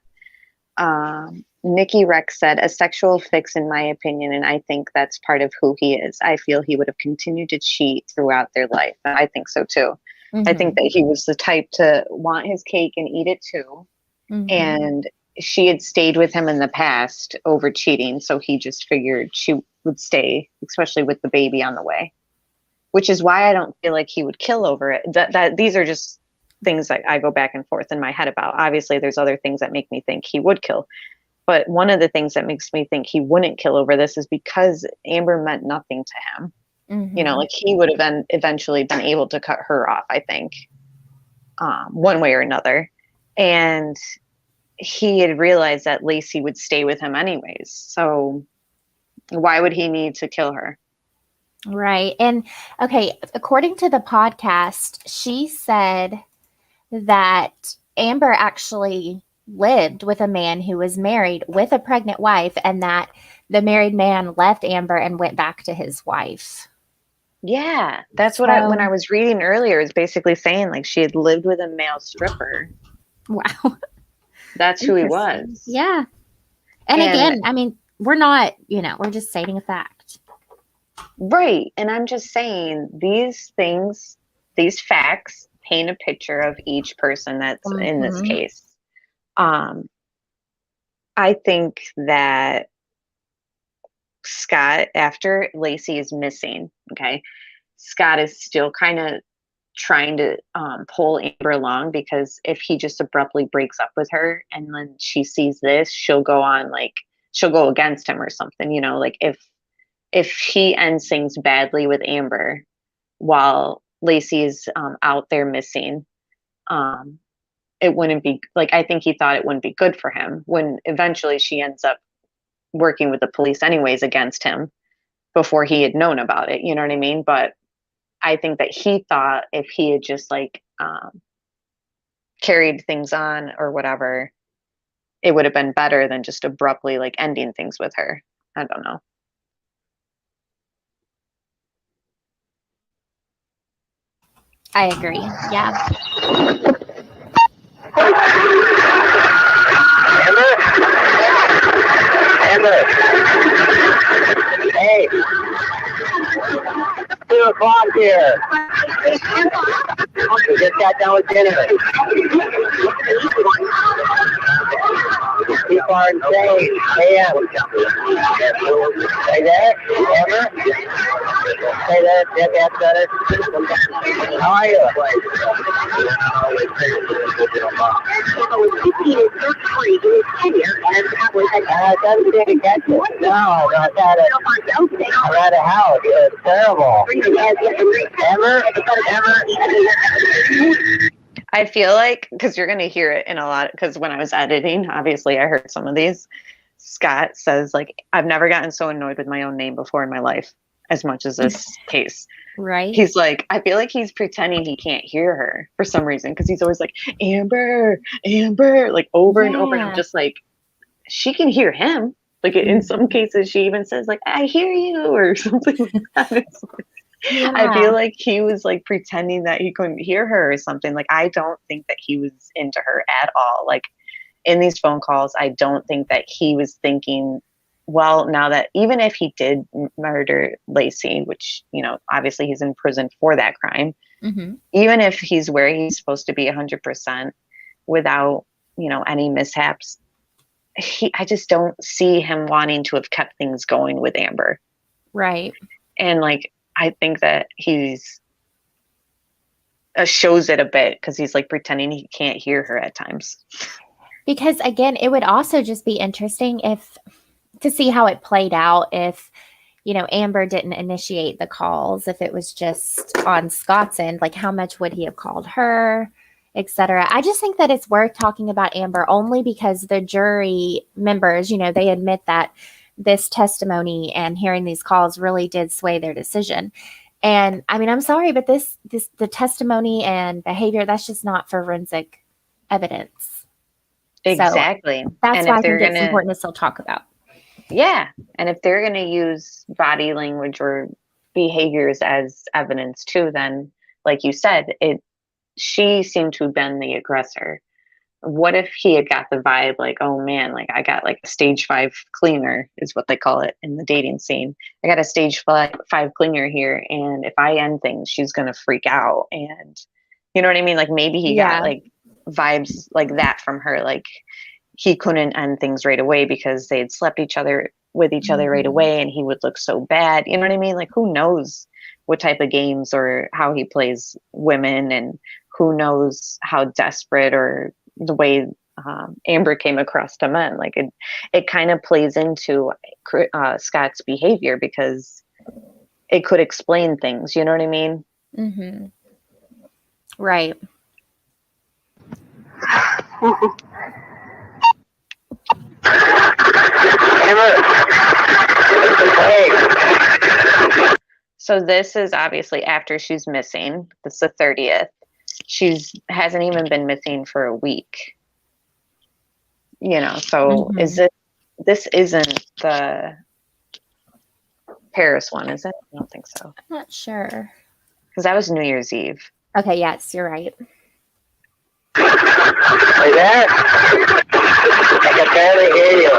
Nikki Rex said, a sexual fix in my opinion, and I think that's part of who he is. I feel he would have continued to cheat throughout their life. I think so too. I think that he was the type to want his cake and eat it too. And she had stayed with him in the past over cheating, so he just figured she would stay, especially with the baby on the way. Which is why I don't feel like he would kill over it. That these are just things that I go back and forth in my head about. Obviously, there's other things that make me think he would kill. But one of the things that makes me think he wouldn't kill over this is because Amber meant nothing to him. Like he would have then eventually been able to cut her off, I think, one way or another. And he had realized that Lacey would stay with him anyways. So Why would he need to kill her? Right. And okay, according to the podcast, she said that Amber actually lived with a man who was married with a pregnant wife, and that the married man left Amber and went back to his wife. Yeah, that's what when I was reading earlier, it's basically saying like she had lived with a male stripper. Wow. That's who he was. Yeah. And again, I mean, we're not, we're just stating a fact. Right. And I'm just saying these things, these facts paint a picture of each person that's in this case. I think that Scott, after Lacey is missing, okay, Scott is still kind of trying to pull Amber along, because if he just abruptly breaks up with her and then she sees this, she'll go on, like, she'll go against him or something, like if he ends things badly with Amber while Lacey is out there missing, it wouldn't be like, I think he thought it wouldn't be good for him when eventually she ends up working with the police anyways against him before he had known about it. You know what I mean? But I think that he thought if he had just like carried things on or whatever, it would have been better than just abruptly like ending things with her. I don't know. I agree. Yeah. Amber. Hey. 2:00 here. We just got done with dinner. People are insane. Hey, hey there, Amber. Hey there, yeah, that's better. How are you? I didn't catch it. No, I had a house. It was terrible. Amber? I feel like, because you're going to hear it in a lot, because when I was editing, obviously I heard some of these. Scott says, like, I've never gotten so annoyed with my own name before in my life as much as this case. Right. He's like, I feel like he's pretending he can't hear her for some reason, because he's always like, Amber, Amber, like over and over. And I'm just like, she can hear him. Like in some cases, she even says like, I hear you or something like that. It's like, Yeah. I feel like he was like pretending that he couldn't hear her or something. Like, I don't think that he was into her at all. Like in these phone calls, I don't think that he was thinking, well, now that even if he did murder Lacey, which, obviously he's in prison for that crime, even if he's where he's supposed to be 100% without, any mishaps, I just don't see him wanting to have kept things going with Amber. Right. And like, I think that he's shows it a bit because he's like pretending he can't hear her at times. Because again, it would also just be interesting to see how it played out if, Amber didn't initiate the calls, if it was just on Scott's end, like how much would he have called her, etc. I just think that it's worth talking about Amber only because the jury members, they admit that this testimony and hearing these calls really did sway their decision. And I mean, I'm sorry, but the testimony and behavior, that's just not forensic evidence. Exactly. So that's why I think it's important to still talk about. Yeah. And if they're going to use body language or behaviors as evidence too, then like you said, she seemed to have been the aggressor. What if he had got the vibe like, oh man, like I got like a stage 5 cleaner is what they call it in the dating scene. I got a stage 5 cleaner here. And if I end things, she's going to freak out. And you know what I mean? Like maybe he got like vibes like that from her. Like he couldn't end things right away because they had slept with each other right away. And he would look so bad. You know what I mean? Like who knows what type of games or how he plays women, and who knows how desperate or the way Amber came across to men. Like it kind of plays into Scott's behavior because it could explain things. You know what I mean? Mm-hmm. Right. Amber. So this is obviously after she's missing. It's the 30th. She's hasn't even been missing for a week. You know, so is this isn't the Paris one, is it? I don't think so. I'm not sure. Because that was New Year's Eve. Okay, yes, you're right. Are you there? I can barely hear you.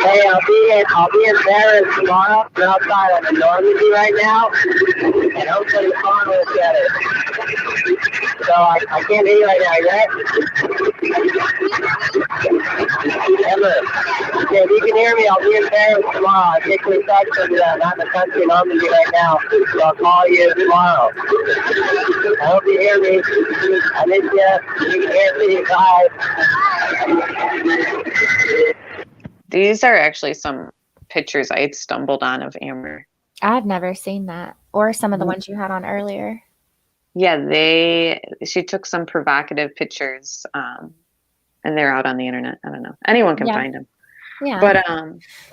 Hey, I'll be in Paris tomorrow. I'm outside. I'm in Normandy right now, and hopefully the phone will get it. So I can't hear you right now. You there? Emma, okay, if you can hear me, I'll be in Paris tomorrow. I think we talked to I'm out in the country in Normandy right now, so I'll call you tomorrow. I hope you hear me. I miss you. You can hear me. Bye. These are actually some pictures I had stumbled on of Amber. I've never seen that, or some of the ones you had on earlier. Yeah, she took some provocative pictures, and they're out on the internet. I don't know. Anyone can find them. Yeah. But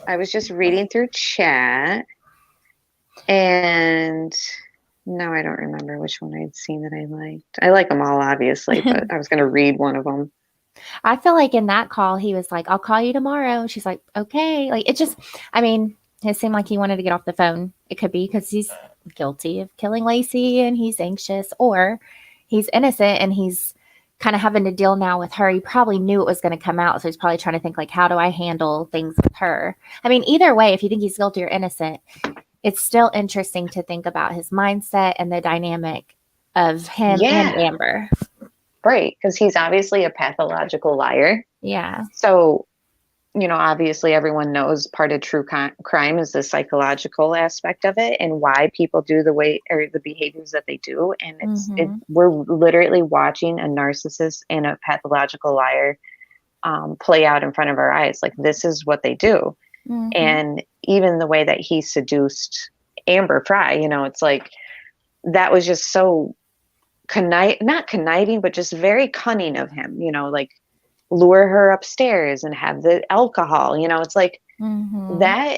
I was just reading through chat, and no, I don't remember which one I'd seen that I liked. I like them all, obviously, but I was going to read one of them. I feel like in that call, he was like, I'll call you tomorrow. She's like, okay. Like, it just, I mean, it seemed like he wanted to get off the phone. It could be because he's guilty of killing Lacey and he's anxious, or he's innocent and he's kind of having to deal now with her. He probably knew it was going to come out. So he's probably trying to think, like, how do I handle things with her? I mean, either way, if you think he's guilty or innocent, it's still interesting to think about his mindset and the dynamic of him and Amber. Right, because he's obviously a pathological liar. Yeah. So, you know, obviously everyone knows part of true crime is the psychological aspect of it and why people do the way or the behaviors that they do. And we're literally watching a narcissist and a pathological liar play out in front of our eyes. Like, this is what they do. And even the way that he seduced Amber Frey, you know, it's like, that was just so not conniving, but just very cunning of him, you know, like lure her upstairs and have the alcohol, you know, it's like that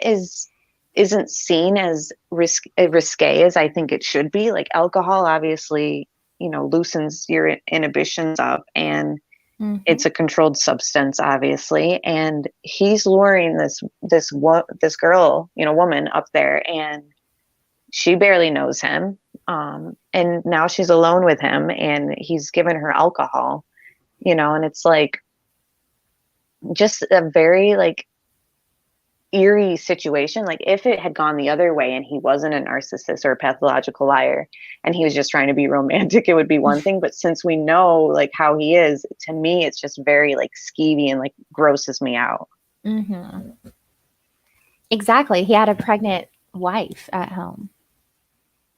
isn't seen as risque as I think it should be. Like, alcohol obviously, you know, loosens your inhibitions up, and it's a controlled substance, obviously. And he's luring this girl, you know, woman up there, and she barely knows him. And now she's alone with him, and he's given her alcohol, you know, and it's like just a very like eerie situation. Like, if it had gone the other way and he wasn't a narcissist or a pathological liar and he was just trying to be romantic, it would be one thing. But since we know like how he is, to me, it's just very like skeevy and like grosses me out. Exactly. He had a pregnant wife at home.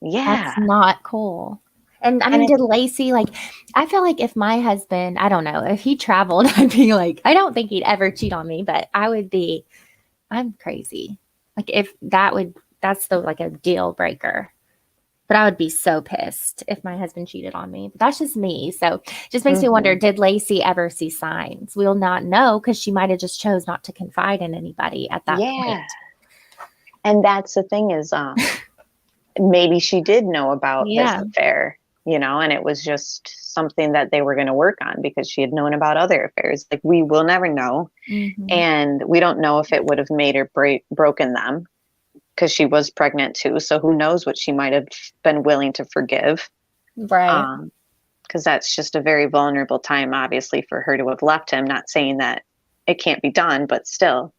Yeah. That's not cool. And I mean, did Lacey, like, I feel like if my husband, I don't know, if he traveled, I'd be like, I don't think he'd ever cheat on me, but I would be, I'm crazy. Like, if that's like a deal breaker. But I would be so pissed if my husband cheated on me. But that's just me. So it just makes me wonder, did Lacey ever see signs? We'll not know, because she might have just chose not to confide in anybody at that point. And that's the thing is, maybe she did know about this affair, you know, and it was just something that they were going to work on because she had known about other affairs. Like, we will never know. And we don't know if it would have made or broken them, because she was pregnant too. So who knows what she might have been willing to forgive. Right. Because that's just a very vulnerable time, obviously, for her to have left him. Not saying that it can't be done, but still.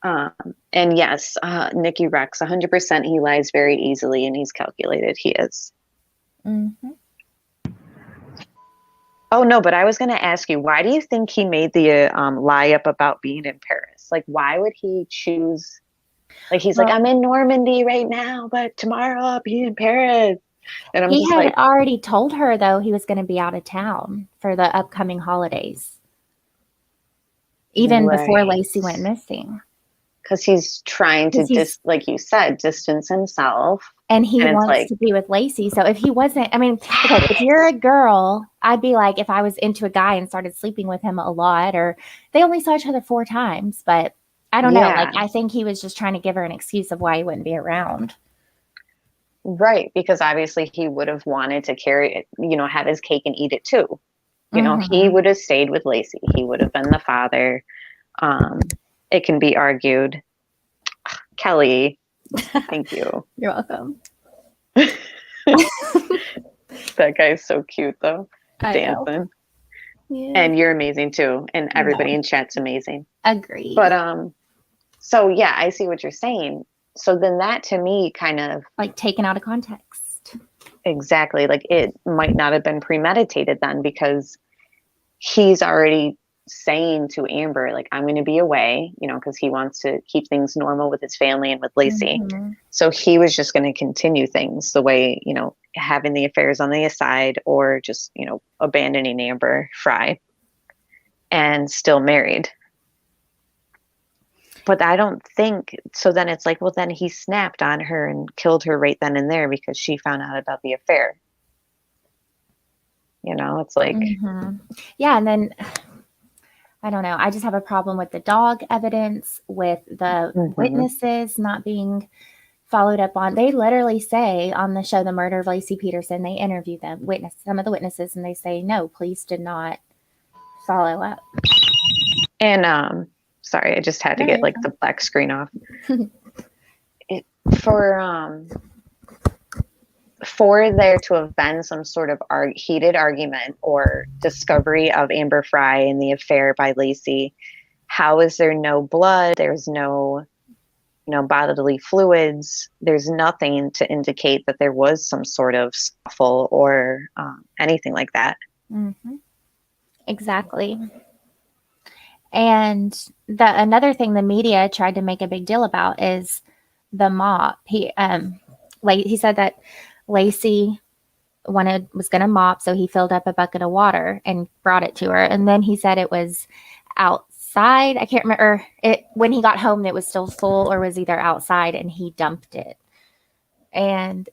And yes, Nikki Rex, 100%. He lies very easily, and he's calculated. He is. Oh, no, but I was going to ask you, why do you think he made the lie up about being in Paris? Like, why would he choose? Like, he's like, I'm in Normandy right now, but tomorrow I'll be in Paris. And I'm he had already told her, though, he was going to be out of town for the upcoming holidays, even before Lacey went missing. Because he's trying to, like you said, distance himself. And he wants to be with Lacey. So if he wasn't, I mean, okay, if you're a girl, I'd be like, if I was into a guy and started sleeping with him a lot, or they only saw each other 4 times, but I don't know. Yeah. Like, I think he was just trying to give her an excuse of why he wouldn't be around. Right, because obviously he would have wanted to carry it, have his cake and eat it too. He would have stayed with Lacey. He would have been the father. It can be argued. Kelly, thank you. You're welcome. That guy's so cute though, Yeah. dancing. And you're amazing too, and everybody in chat's amazing. Agreed. But so yeah, I see what you're saying. So then that to me kind of like taken out of context. Exactly, like it might not have been premeditated then, because he's already saying to Amber, like, I'm going to be away, because he wants to keep things normal with his family and with Lacey. So he was just going to continue things the way, having the affairs on the side, or just, abandoning Amber Frey and still married. But I don't think, so then it's like, well, then he snapped on her and killed her right then and there because she found out about the affair. It's like. Yeah, and then, I don't know. I just have a problem with the dog evidence, with the witnesses not being followed up on. They literally say on the show, The Murder of Lacey Peterson, they interview some of the witnesses, and they say, no, police did not follow up. And, sorry, I just had to get like the black screen off. For there to have been some sort of heated argument or discovery of Amber Frey and the affair by Lacey, how is there no blood? There's no, bodily fluids. There's nothing to indicate that there was some sort of scuffle or anything like that. Exactly. And another thing the media tried to make a big deal about is the mop. He said that Lacey was going to mop, so he filled up a bucket of water and brought it to her. And then he said it was outside. I can't remember when he got home, it was still full, or was either outside, and he dumped it. And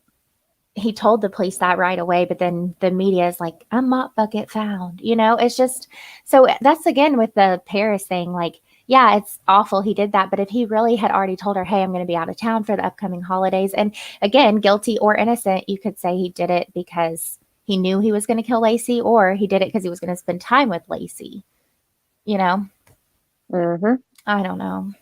he told the police that right away, but then the media is like, a mop bucket found. It's just, so that's again with the Paris thing, like, yeah, it's awful he did that, but if he really had already told her, hey, I'm going to be out of town for the upcoming holidays, and again, guilty or innocent, you could say he did it because he knew he was going to kill Lacey, or he did it because he was going to spend time with Lacey. I don't know.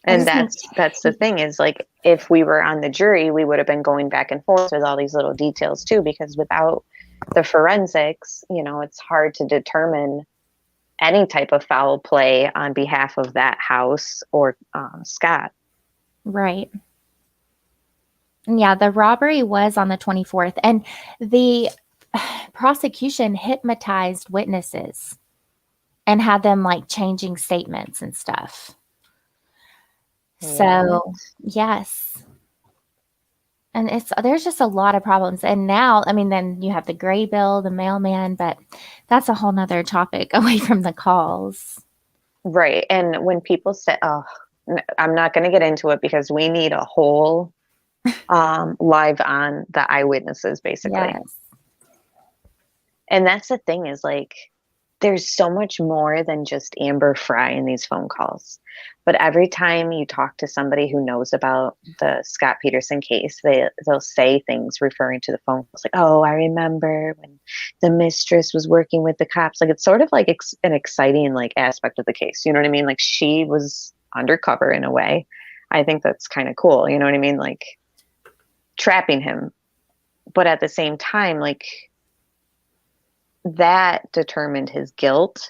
And that's the thing is, like, if we were on the jury, we would have been going back and forth with all these little details too, because without the forensics, it's hard to determine any type of foul play on behalf of that house or Scott. Right. And yeah, the robbery was on the 24th, and the prosecution hypnotized witnesses and had them like changing statements and stuff. So, yes. And there's just a lot of problems. And now, then you have the gray bill, the mailman, but that's a whole nother topic away from the calls. Right. And when people say, I'm not going to get into it because we need a whole live on the eyewitnesses, basically. Yes. And that's the thing is, like, there's so much more than just Amber Frey in these phone calls. But every time you talk to somebody who knows about the Scott Peterson case, they'll say things referring to the phone calls, like, oh, I remember when the mistress was working with the cops. Like, it's sort of like an exciting like aspect of the case. You know what I mean? Like, she was undercover in a way. I think that's kind of cool. You know what I mean? Like, trapping him. But at the same time, like, that determined his guilt,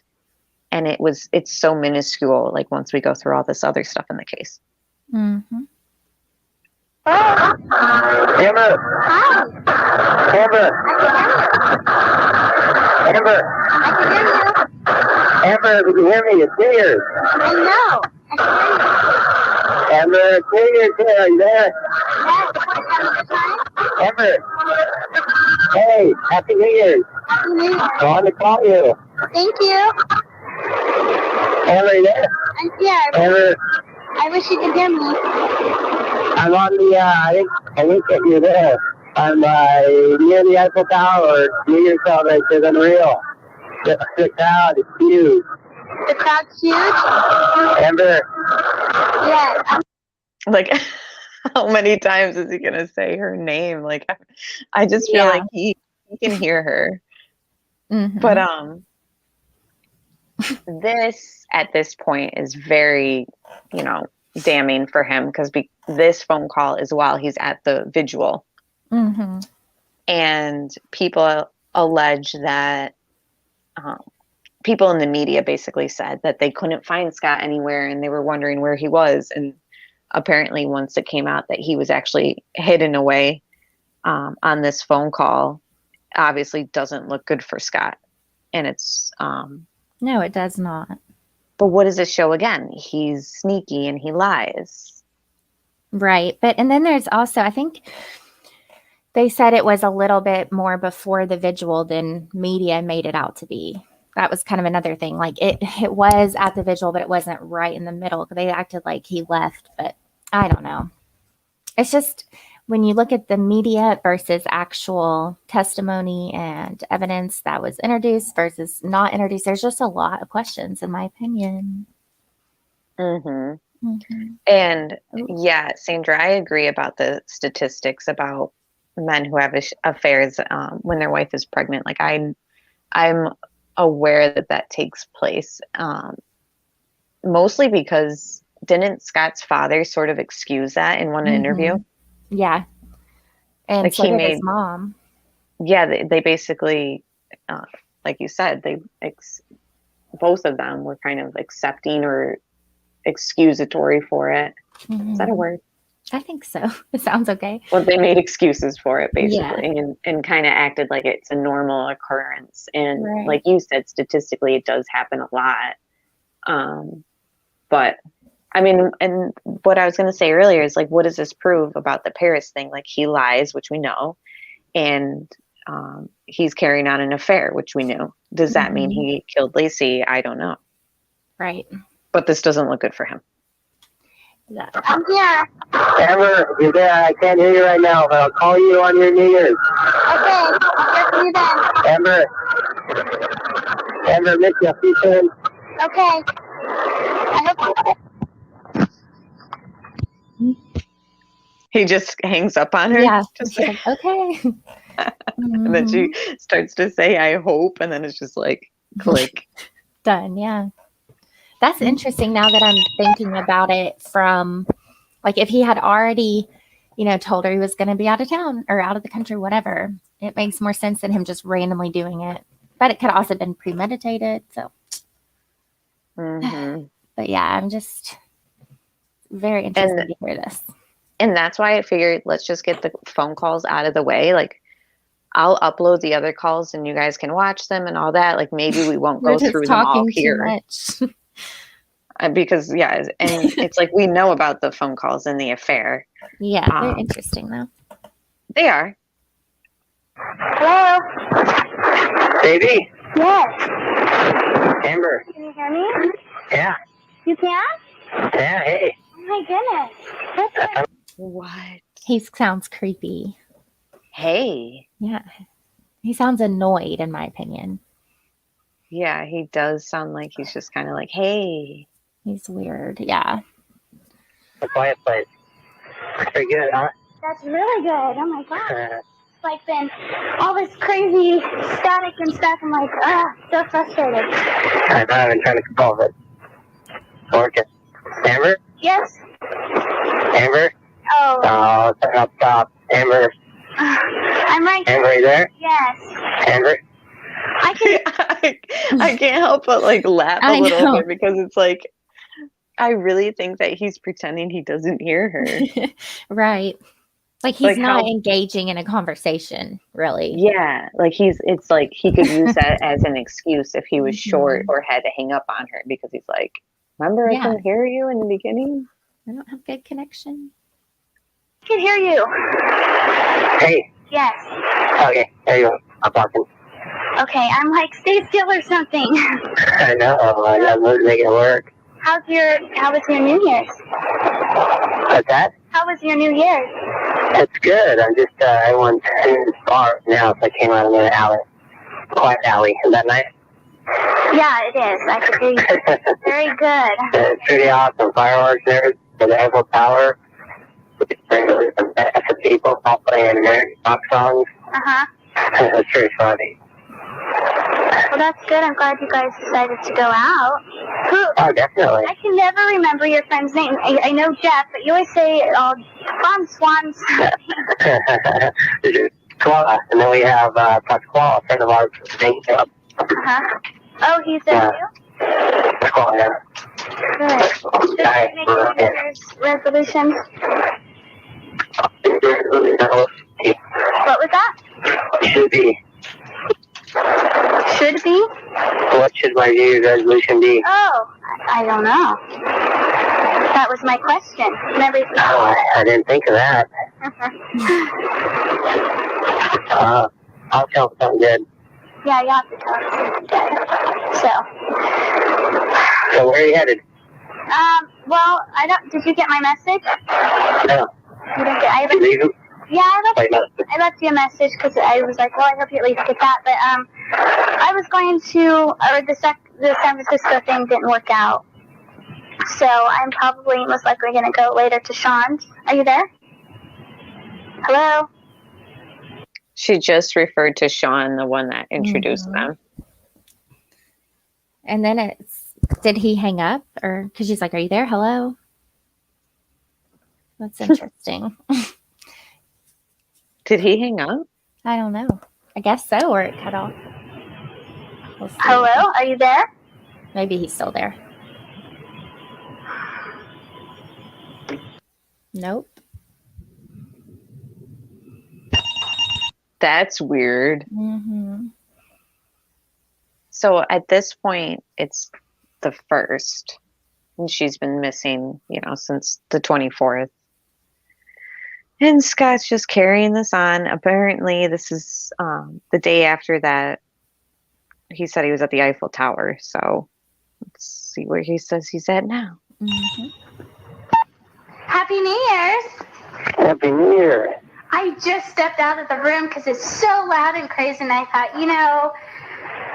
and it's so minuscule, like, once we go through all this other stuff in the case. Amber! Amber, you can hear me, it's New Year's. I know. Amber, it's New Year's here, are you there? Amber! Hey, Happy New Year's. Happy New Year. I wanted to call you. Thank you. Amber, you there? I'm here. Amber, I wish you could hear me. I'm on the, I think that you're there. I'm near the Eiffel Tower. New Year's celebration is unreal. The crowd is huge. The crowd's huge. Amber. Yes. Like, how many times is he gonna say her name? Like, I just feel like he can hear her. Mhm. But this at this point is very, damning for him because this phone call is while he's at the vigil, Mhm. and people allege that people in the media basically said that they couldn't find Scott anywhere and they were wondering where he was. And apparently, once it came out that he was actually hidden away on this phone call, obviously doesn't look good for Scott. And it's No, it does not. but what does it show again? He's sneaky and he lies. Right. And then there's also, I think they said it was a little bit more before the vigil than media made it out to be. That was kind of another thing. Like it was at the vigil, but it wasn't right in the middle. They acted like he left, but I don't know. It's just when you look at the media versus actual testimony and evidence that was introduced versus not introduced, there's just a lot of questions, in my opinion. Mm-hmm. Mm-hmm. And yeah, Sandra, I agree about the statistics about men who have affairs when their wife is pregnant. Like I'm aware that takes place, mostly because didn't Scott's father sort of excuse that in one interview? Yeah. And like so he did made his mom. Yeah, they basically, like you said, both of them were kind of accepting or excusatory for it. Mm-hmm. Is that a word? I think so. It sounds okay. Well, they made excuses for it basically, and kind of acted like it's a normal occurrence. And like you said, statistically, it does happen a lot. But I mean, and what I was going to say earlier is like, what does this prove about the Paris thing? Like he lies, which we know, and he's carrying on an affair, which we knew. Does that mean he killed Lacey? I don't know. Right. But this doesn't look good for him. Yeah. I'm here. Amber, you're there. I can't hear you right now, but I'll call you on your New Year's. Okay. I'll get to you then. Amber, miss you. See you soon. Okay. I hope. He just hangs up on her. Yeah. Just She's like, okay. And then she starts to say, I hope. And then it's just like, click. Done. Yeah. That's interesting now that I'm thinking about it from, like, if he had already, told her he was going to be out of town or out of the country, whatever, it makes more sense than him just randomly doing it. But it could also have been premeditated. So, but yeah, I'm just very interested to hear this. And that's why I figured let's just get the phone calls out of the way. Like, I'll upload the other calls and you guys can watch them and all that. Like, maybe we won't go through them all here. Because, and it's like we know about the phone calls and the affair. Yeah, they're interesting, though. They are. Hello? Baby? Yes. Amber? Can you hear me? Yeah. You can? Yeah, hey. Oh my goodness. What? He sounds creepy. Hey. Yeah. He sounds annoyed, in my opinion. Yeah, he does sound like he's just kind of like, hey. He's weird. Yeah. A quiet place. Pretty good, huh? That's really good. Oh my god. It's like been all this crazy static and stuff. I'm like, so frustrated. I know, I've been trying to control it. Working. Amber? Yes? Amber? Oh. Oh, stop. Amber. I'm right Amber, are you there? Yes. Amber? I can't help but like laugh a little bit because it's like, I really think that he's pretending he doesn't hear her. Right. Like he's not engaging in a conversation, really. Yeah. Like it's like he could use that as an excuse if he was short or had to hang up on her because he's like, remember I couldn't hear you in the beginning? I don't have good connection. I can hear you. Hey. Yes. Okay, there you go. I'm talking. Okay, I'm like, stay still or something. I know. I got to make it work. How was your New Year's? What's that? How was your New Year's? It's good. I'm just, everyone's in this bar now, so I came out of the alley. Quiet alley. Is that nice? Yeah, it is. I could hear you very good. It's pretty awesome. Fireworks there for the Eiffel Tower. Some people all playing American rock songs. Uh-huh. It's pretty funny. Well, that's good. I'm glad you guys decided to go out. Oh, definitely. I can never remember your friend's name. I know Jeff, but you always say Swans. Koala. And then we have Pasquale, a friend of ours, St. Philip. Uh-huh. Oh, he's there too? Pasquale, yeah. Good. Did you make any New Year's resolutions? What was that? Should be. Should be? What should my New Year's resolution be? Oh, I don't know. That was my question. Remember? Oh, I didn't think of that. I'll tell something good. Yeah, you have to tell us something good. So where are you headed? Well, I don't. Did you get my message? No. You didn't get. You leaving? Yeah, I left you a message because I was like, well, I hope you at least get that. But I was going to, or the San Francisco thing didn't work out, so I'm probably most likely going to go later to Sean's. Are you there? Hello. She just referred to Sean, the one that introduced them. And then did he hang up? Or because she's like, are you there? Hello? That's interesting. Did he hang up? I don't know. I guess so, or it cut off. We'll see. Hello, are you there? Maybe he's still there. Nope. That's weird. Mm-hmm. So at this point, it's the 1st, and she's been missing, since the 24th. And Scott's just carrying this on. Apparently, this is the day after that he said he was at the Eiffel Tower. So let's see where he says he's at now. Mm-hmm. Happy New Year's. Happy New Year. I just stepped out of the room because it's so loud and crazy, and I thought,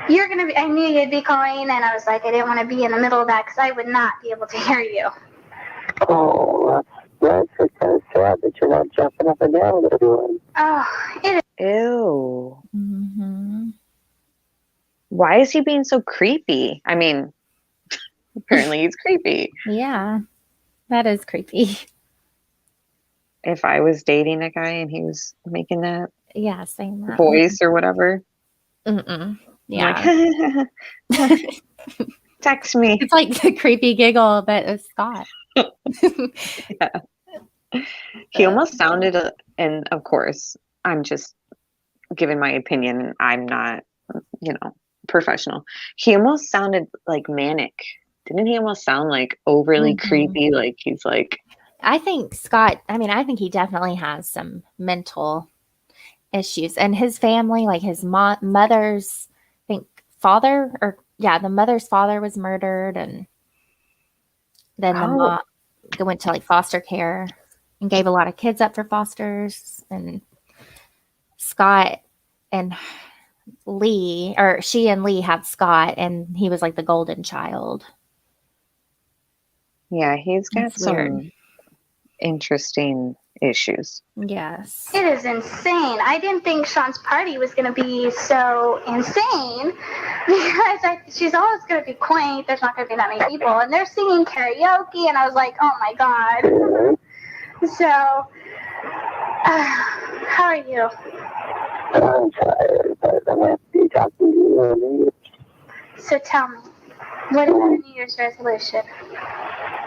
you're going to be, I knew you'd be calling, and I was like, I didn't want to be in the middle of that because I would not be able to hear you. Oh, that's kind of sad that you're not jumping up and down with everyone. Oh, it is. Ew. Mm-hmm. Why is he being so creepy? I mean, apparently he's creepy. Yeah, that is creepy. If I was dating a guy and he was making that Saying that voice or whatever. Mm-mm. Yeah. I'm like, text me. It's like the creepy giggle, but it's Scott. Yeah. He almost sounded, and of course, I'm just giving my opinion, and I'm not, professional. He almost sounded like manic. Didn't he almost sound like overly creepy? Like he's like. I think Scott, I think he definitely has some mental issues. And his family, like his mother's, father, the mother's father was murdered. And then the mom went to foster care and gave a lot of kids up for fosters. And Scott and Lee, or she and Lee had Scott, and he was like the golden child. Yeah, he's got some weird. Interesting issues. Yes. It is insane. I didn't think Sean's party was going to be so insane because she's always going to be quaint. There's not going to be that many people. And they're singing karaoke, and I was like, oh my God. So, how are you? I'm tired, but I'm happy talking to you. So tell me, what is your New Year's resolution?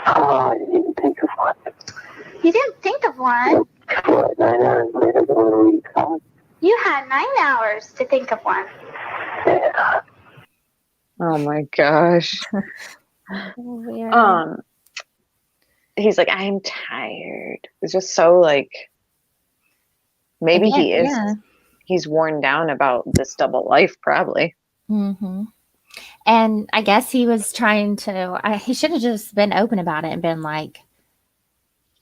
Oh, I didn't even think of one. You didn't think of one? What, 9 hours later going to read college? You had 9 hours to think of one. Yeah. Oh my gosh. Weird. He's like, I'm tired. It's just so maybe he is. Yeah. He's worn down about this double life, probably. Mm-hmm. And I guess he was trying to, he should have just been open about it and been like,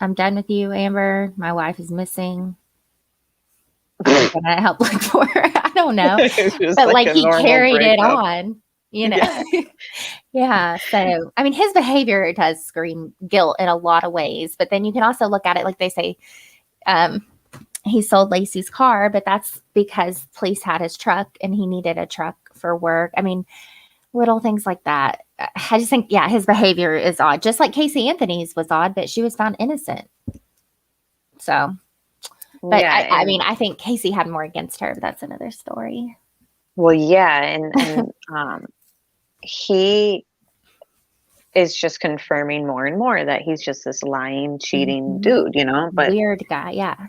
I'm done with you, Amber. My wife is missing. I'm going to help look for her. I don't know. But he carried it on. you know. Yeah. So, I mean, his behavior does scream guilt in a lot of ways, but then you can also look at it like they say, he sold Lacey's car, but that's because police had his truck and he needed a truck for work. I mean, little things like that. I just think, yeah, his behavior is odd, just like Casey Anthony's was odd, but she was found innocent. So, but Yeah, I mean, I think Casey had more against her, but that's another story. well, yeah, and he is just confirming more and more that he's just this lying, cheating dude, you know. But weird guy, yeah.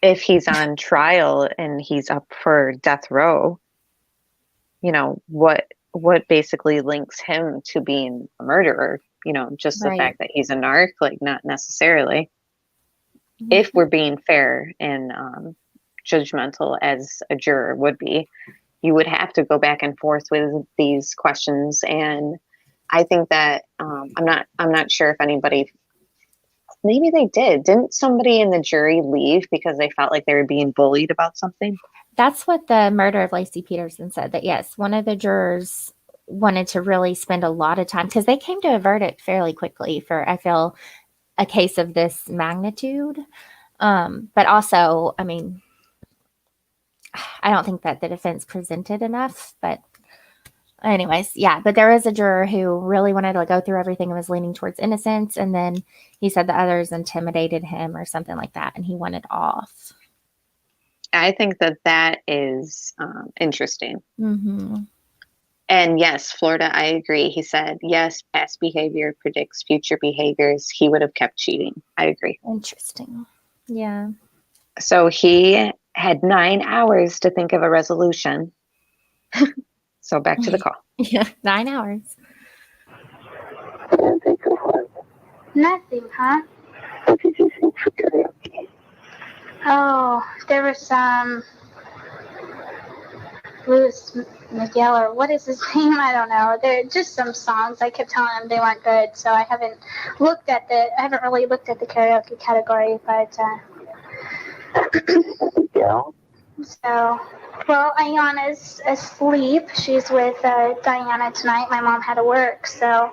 if he's on trial and he's up for death row, you know, what basically links him to being a murderer? You know, just the fact that he's a narc, like, not necessarily. If we're being fair and judgmental as a juror would be, you would have to go back and forth with these questions. And I think that I'm not sure if anybody, maybe they didn't somebody in the jury leave because they felt like they were being bullied about something? That's what the murder of Lacey Peterson said, that yes, one of the jurors wanted to really spend a lot of time, because they came to a verdict fairly quickly for, I feel, a case of this magnitude. But also, I mean, I don't think that the defense presented enough, but anyways, yeah. But there was a juror who really wanted to go through everything and was leaning towards innocence. And then he said the others intimidated him or something like that, and he wanted off. I think that is interesting. Mm-hmm. And yes, Florida, I agree. He said, yes, past behavior predicts future behaviors. He would have kept cheating. I agree. Interesting. Yeah. So he had 9 hours to think of a resolution. So back to the call. Yeah, 9 hours. Nothing, huh? What did you sing for karaoke? Oh, there was some Louis Miguel, or what is his name? I don't know. They're just some songs. I kept telling them they weren't good, so I haven't really looked at the karaoke category, but Yeah. so, well, Ayana's asleep. She's with Diana tonight. My mom had to work, so.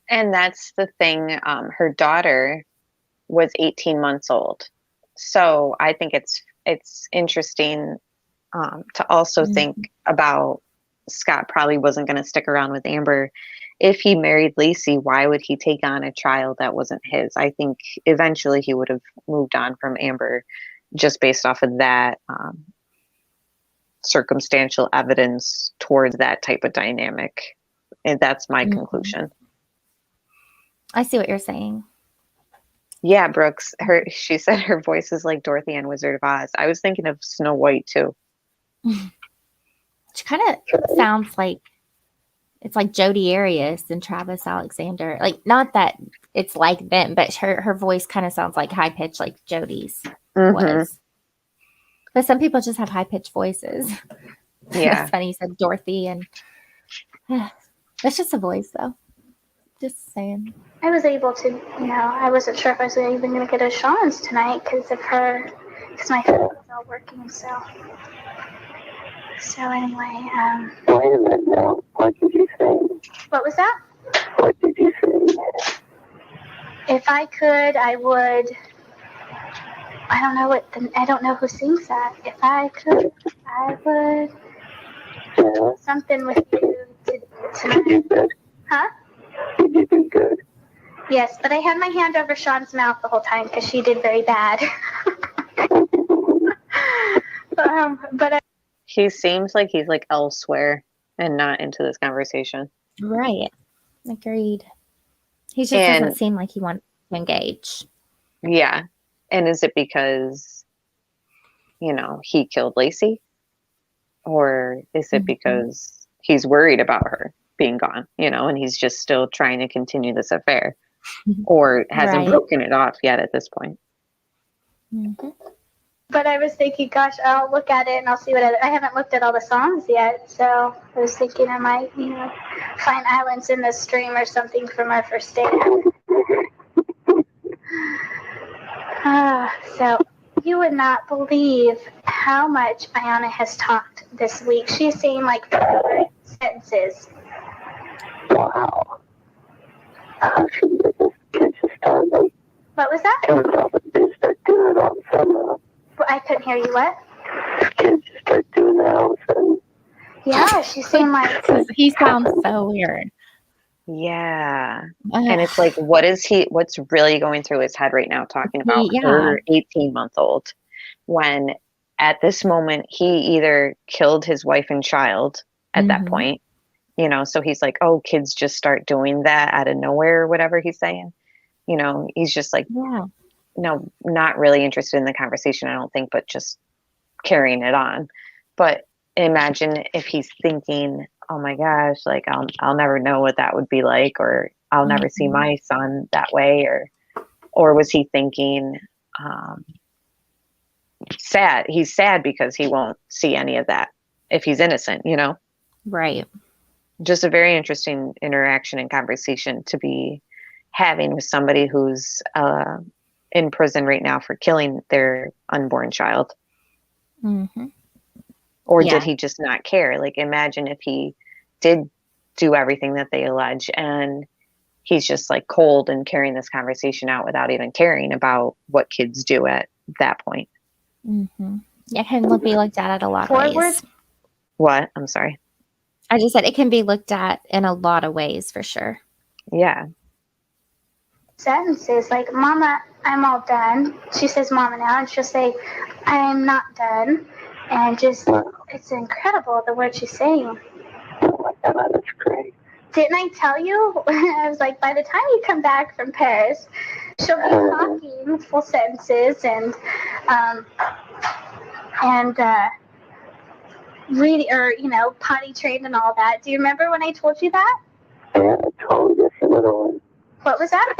And that's the thing. Her daughter was 18 months old. So I think it's interesting to also think about, Scott probably wasn't going to stick around with Amber. If he married Lacey, why would he take on a child that wasn't his? I think eventually he would have moved on from Amber just based off of that circumstantial evidence towards that type of dynamic. And that's my conclusion. I see what you're saying. Yeah, Brooks, she said her voice is like Dorothy and Wizard of Oz. I was thinking of Snow White too. She kind of sounds like, it's like Jodi Arias and Travis Alexander. Like, not that it's like them, but her voice kind of sounds like high pitched, like Jodi's was. But some people just have high pitched voices. Yeah. It's funny you said Dorothy, and that's just a voice, though. Just saying. I was able to, I wasn't sure if I was even going to get a Sean's tonight because my phone was all working, so anyway. Wait a minute now. What did you say? What was that? What did you say? If I could, I would. I don't know who sings that. If I could, I would. Yeah. Something with you tonight. Did you do good? Huh? Did you do good? Yes, but I had my hand over Sean's mouth the whole time because she did very bad. But he seems like he's like elsewhere and not into this conversation. Right. Agreed. He just doesn't seem like he wants to engage. Yeah. And is it because, he killed Lacey? Or is it because he's worried about her being gone, and he's just still trying to continue this affair? Or hasn't broken it off yet at this point? But I was thinking, gosh, I'll look at it and I'll see what I haven't looked at all the songs yet. So I was thinking I might, find Islands in the Stream or something from our first date. So you would not believe how much Ayana has talked this week. She's saying like 4 sentences. Wow. How should this kid just start like What was that? doing it all of a sudden? I couldn't hear you. What? Kids just start doing that all of a sudden. Yeah, she's saying like. He sounds so weird. Yeah. And it's like, what's really going through his head right now talking about her 18-month-old when at this moment he either killed his wife and child at that point, you know, so he's like, oh, kids just start doing that out of nowhere or whatever he's saying. You know, he's just like, no, not really interested in the conversation, I don't think, but just carrying it on. But imagine if he's thinking, oh my gosh, like I'll never know what that would be like, or I'll never see my son that way, or was he thinking sad? He's sad because he won't see any of that if he's innocent, you know? Right. Just a very interesting interaction and conversation to be having with somebody who's in prison right now for killing their unborn child. Or did he just not care? Like, imagine if he did do everything that they allege and he's just like cold and carrying this conversation out without even caring about what kids do at that point. It can be looked at a lot of ways. What? I'm sorry. I just said it can be looked at in a lot of ways for sure. Yeah. Sentences like, Mama, I'm all done. She says Mama now, and she'll say, I'm not done. And just, it's incredible the words she's saying. Oh my God, that's great. Didn't I tell you? I was like, by the time you come back from Paris, she'll be talking full sentences and read, or, you know, potty trained and all that. Do you remember when I told you that? Yeah, a totally different little one. What was that?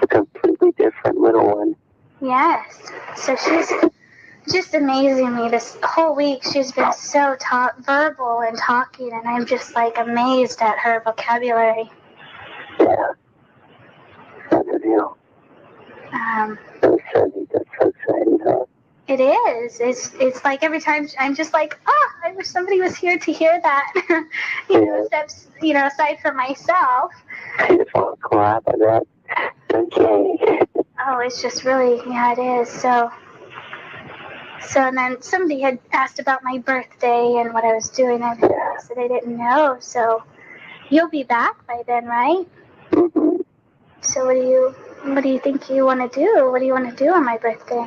A completely different little one. Yes. So she's just amazing me this whole week. She's been so verbal and talking, and I'm just like amazed at her vocabulary. Yeah. That's a deal. So exciting. That's so exciting, huh? It is. It's like every time I'm just like, I wish somebody was here to hear that. Aside from myself. I just want to clap at that. Okay. Oh, it's just really, it is. So and then somebody had asked about my birthday and what I was doing, and I said I didn't know. So you'll be back by then, right? So what do you think you want to do? What do you want to do on my birthday?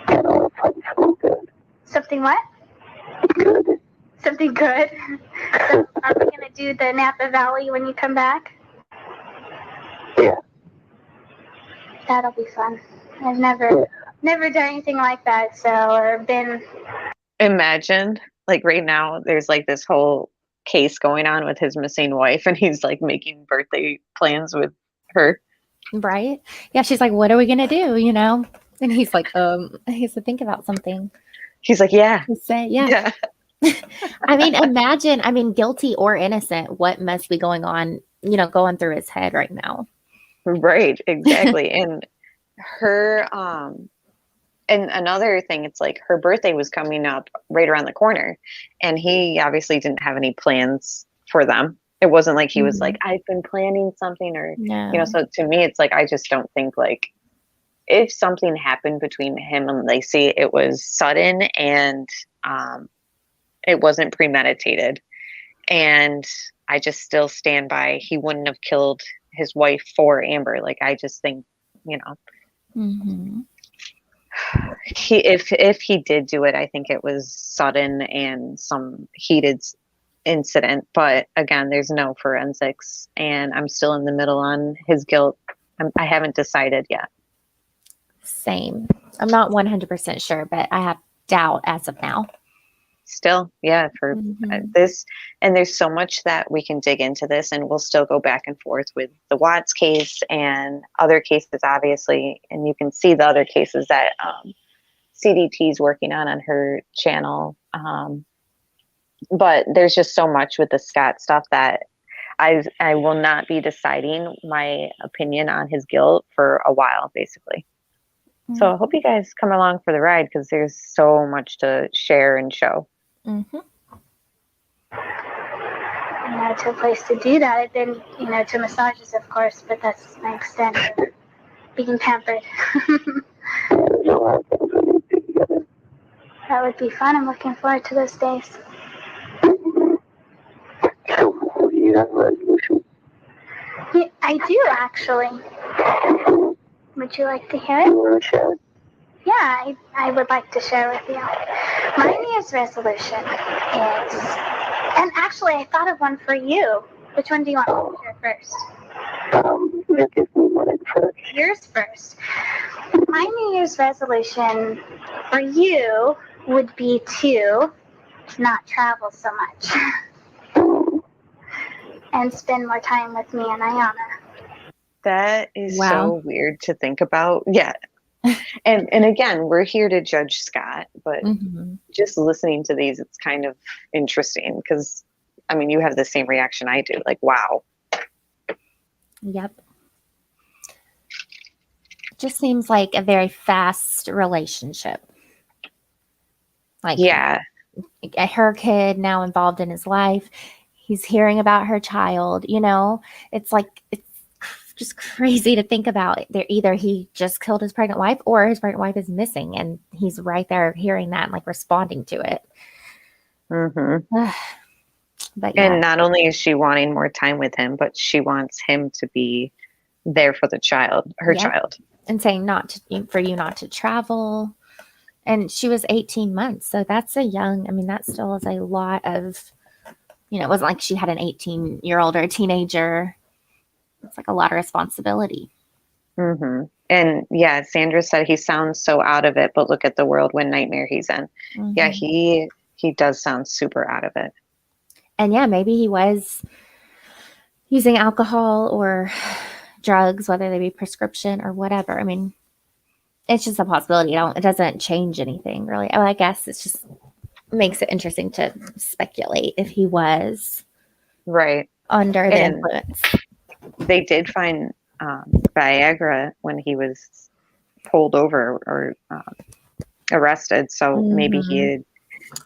Something good. Something what? Good. Something good? So are we going to do the Napa Valley when you come back? Yeah. That'll be fun. I've never done anything like that, or been. Imagine, like right now, there's like this whole case going on with his missing wife, and he's like making birthday plans with her. Right? Yeah, she's like, what are we going to do, you know? And he's like, he has to think about something. He's like, yeah. Say, yeah. I mean, imagine, guilty or innocent, what must be going on, going through his head right now. Right, exactly. And her, and another thing, it's like her birthday was coming up right around the corner, and he obviously didn't have any plans for them. It wasn't like he was like, I've been planning something, or, so to me, it's like, I just don't think like if something happened between him and Lacey, it was sudden and it wasn't premeditated. And I just still stand by, he wouldn't have killed his wife for Amber. Like, I just think, if he did do it, I think it was sudden and some heated incident. But again, there's no forensics, and I'm still in the middle on his guilt. I haven't decided yet. Same. I'm not 100% sure, but I have doubt as of now. Still, yeah, for this, and there's so much that we can dig into this, and we'll still go back and forth with the Watts case and other cases, obviously, and you can see the other cases that CDT is working on her channel. But there's just so much with the Scott stuff that I will not be deciding my opinion on his guilt for a while, basically. So I hope you guys come along for the ride, because there's so much to share and show. Mm-hmm. To a place to do that. I've been, to massages, of course, but that's my extent of being pampered. That would be fun. I'm looking forward to those days. So, you have a resolution? Yeah, I do, actually. Would you like to hear it? You want to share it? Yeah, I would like to share with you. My New Year's resolution is, and actually I thought of one for you. Which one do you want me to share first? You give me one first. Yours first. My New Year's resolution for you would be to not travel so much and spend more time with me and Ayana. That is Wow. so weird to think about. Yeah. And again, we're here to judge Scott, but Mm-hmm. just listening to these, it's kind of interesting because, I mean, you have the same reaction I do. Like, wow. Yep. Just seems like a very fast relationship. Like, Yeah. her kid now involved in his life. He's hearing about her child. It's like, it's just crazy to think about. Either he just killed his pregnant wife or his pregnant wife is missing, and he's right there hearing that and like responding to it. Mm-hmm. But yeah. And not only is she wanting more time with him, but she wants him to be there for the child, her Yep. child. And saying for you not to travel. And she was 18 months. So that's that still is a lot of, it wasn't like she had an 18-year-old or a teenager. It's like a lot of responsibility. Mm-hmm. And yeah, Sandra said he sounds so out of it, but look at the whirlwind nightmare he's in. Mm-hmm. Yeah, he does sound super out of it. And yeah, maybe he was using alcohol or drugs, whether they be prescription or whatever. I mean, it's just a possibility. It doesn't change anything really. Well, I guess it's just makes it interesting to speculate if he was right under the influence. They did find Viagra when he was pulled over or arrested. So maybe he had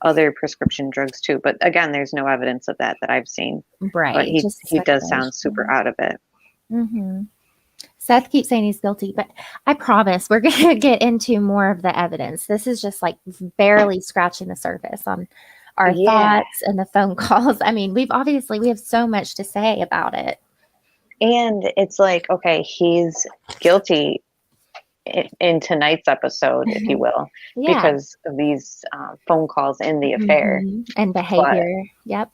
other prescription drugs too. But again, there's no evidence of that I've seen. Right. But he does sound super out of it. Mm-hmm. Seth keeps saying he's guilty, but I promise we're going to get into more of the evidence. This is just like barely scratching the surface on our thoughts and the phone calls. I mean, we have so much to say about it. And it's like, okay, he's guilty in tonight's episode, if you will, because of these phone calls in the affair. And behavior. Yep.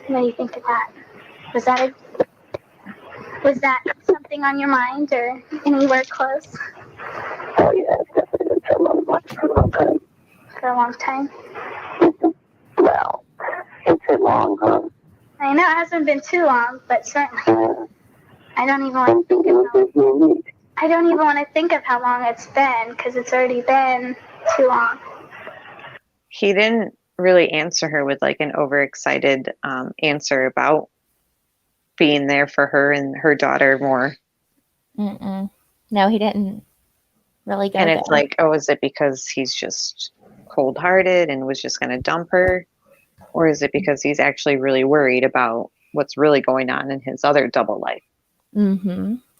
What do you think of that? Was that something on your mind or anywhere close? Oh, yeah, it's definitely been for a long time. For a long time? Well, it's been long, huh? I know it hasn't been too long, but certainly. I don't even want to think of how long it's been because it's already been too long. He didn't really answer her with like an overexcited answer about being there for her and her daughter more. No, he didn't really go and there. It's like, oh, is it because he's just cold-hearted and was just going to dump her? Or is it because he's actually really worried about what's really going on in his other double life?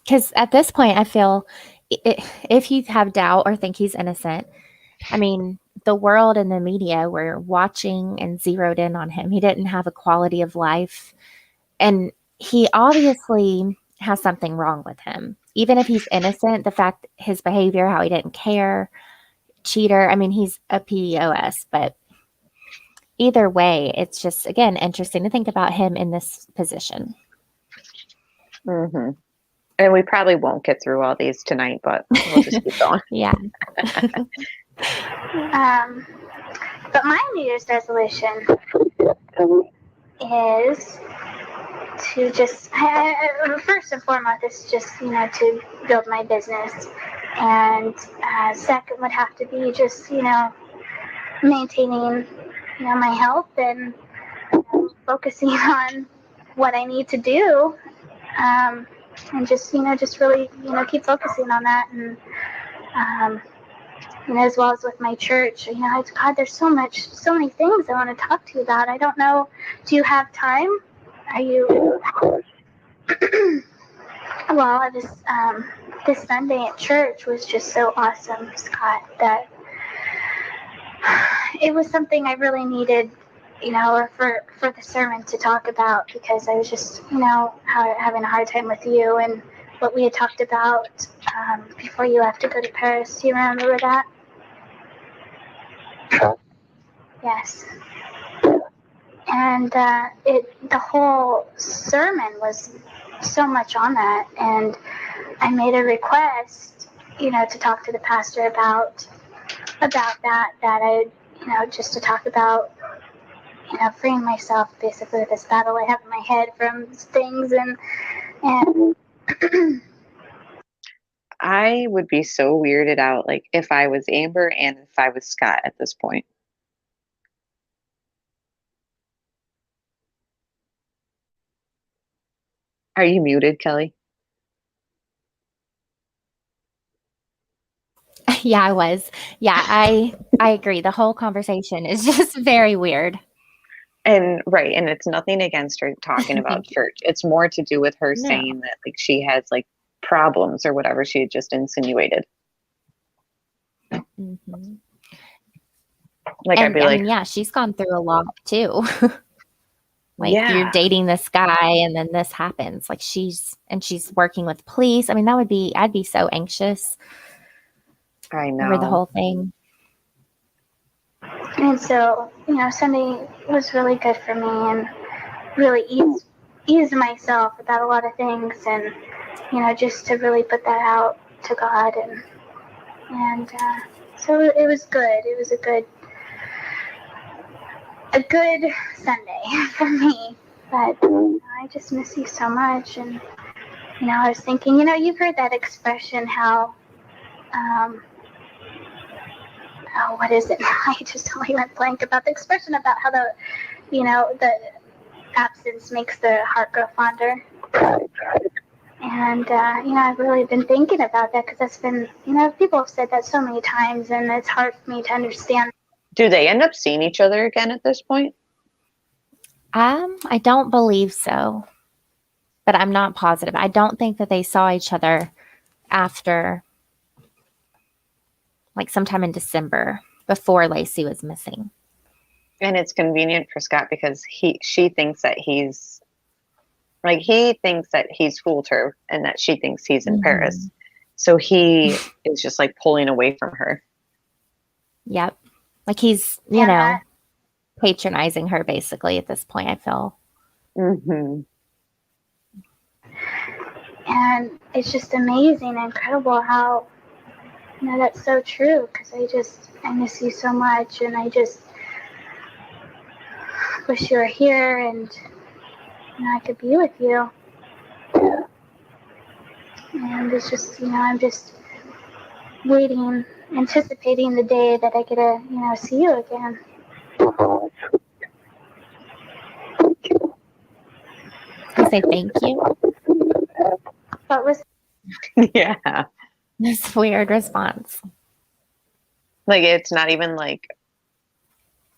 Because at this point, I feel if you have doubt or think he's innocent, I mean, the world and the media were watching and zeroed in on him. He didn't have a quality of life. And he obviously has something wrong with him. Even if he's innocent, the fact his behavior, how he didn't care, cheater. I mean, he's a POS, but either way, it's just, again, interesting to think about him in this position. And we probably won't get through all these tonight, but we'll just keep going. Yeah. But my New Year's resolution is to just, first and foremost, it's just, to build my business. And second would have to be just, maintaining, my health and focusing on what I need to do. And just, just really, keep focusing on that and and as well as with my church. God, there's so many things I want to talk to you about. I don't know. Do you have time? Are you? Well, this Sunday at church was just so awesome, Scott, that it was something I really needed, for the sermon to talk about, because I was just, having a hard time with you and what we had talked about before you left to go to Paris. Do you remember that? Sure. Yes. And the whole sermon was so much on that, and I made a request, to talk to the pastor about that I, just to talk about, freeing myself basically with this battle I have in my head from things, and I would be so weirded out, like if I was Amber and if I was Scott at this point. Are you muted, Kelly? Yeah, I was. Yeah, I agree. The whole conversation is just very weird. And right, and it's nothing against her talking about church. It's more to do with her No. saying that like she has like problems or whatever she had just insinuated. Mm-hmm. Like I'd be like, yeah, she's gone through a lot too. Like yeah, you're dating this guy and then this happens. Like she's working with police. I mean, I'd be so anxious I over the know. whole thing. And so, Sunday was really good for me, and really eased myself about a lot of things, and, just to really put that out to God. And so it was good. It was a good Sunday for me. But I just miss you so much. And, I was thinking, you've heard that expression how, what is it? I just totally went blank about the expression about how the absence makes the heart grow fonder. And, I've really been thinking about that, because that's been, people have said that so many times, and it's hard for me to understand. Do they end up seeing each other again at this point? I don't believe so, but I'm not positive. I don't think that they saw each other after, like sometime in December, before Lacey was missing. And it's convenient for Scott because she thinks that he thinks that he's fooled her and that she thinks he's in Paris. So he is just like pulling away from her. Yep. Like he's, patronizing her basically at this point, I feel. Mm-hmm. And it's just amazing and incredible how, that's so true, because I miss you so much, and I just wish you were here, and I could be with you. And it's just, I'm just waiting, anticipating the day that I get to, see you again. I say thank you. What was? Yeah. This weird response. Like it's not even like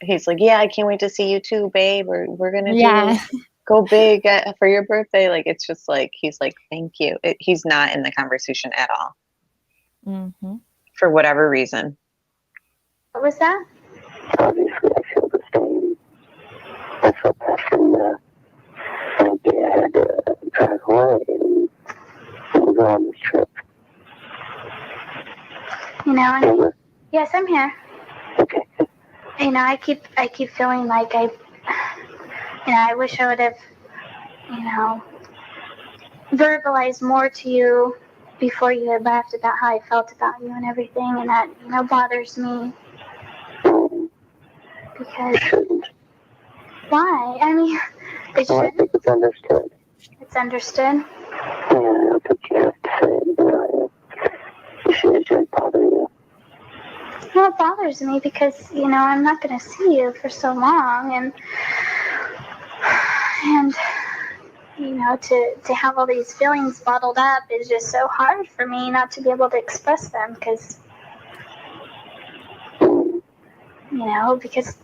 he's like, yeah, I can't wait to see you too, babe. We're gonna go big for your birthday. Like it's just like he's like, thank you. He's not in the conversation at all. Mm-hmm. For whatever reason. What was that? Yes, I'm here. I keep feeling like I wish I would have, verbalized more to you before you had left about how I felt about you and everything, and that, bothers me. Because, why? I mean, it shouldn't. It's understood. It's understood? Yeah, I don't think you have to say it. It shouldn't bother you. Well, it bothers me because, I'm not going to see you for so long, and to have all these feelings bottled up is just so hard for me not to be able to express them, because because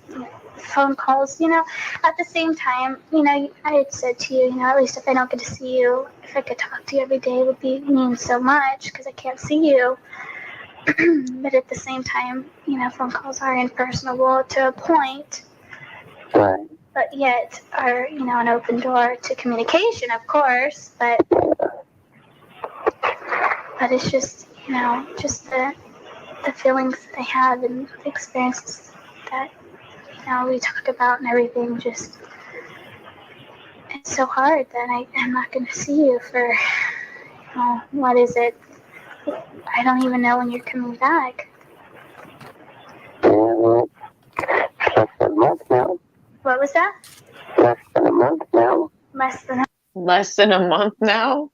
phone calls, at the same time, I had said to you, at least if I don't get to see you, if I could talk to you every day, it would mean so much because I can't see you. But at the same time, phone calls are impersonable to a point. Right. But yet are, an open door to communication, of course. But it's just, just the feelings that I have and the experiences that, we talk about and everything. Just, it's so hard that I'm not going to see you for, what is it? I don't even know when you're coming back. Yeah, well, less than a month now. What was that? Less than a month now. Less than a month now?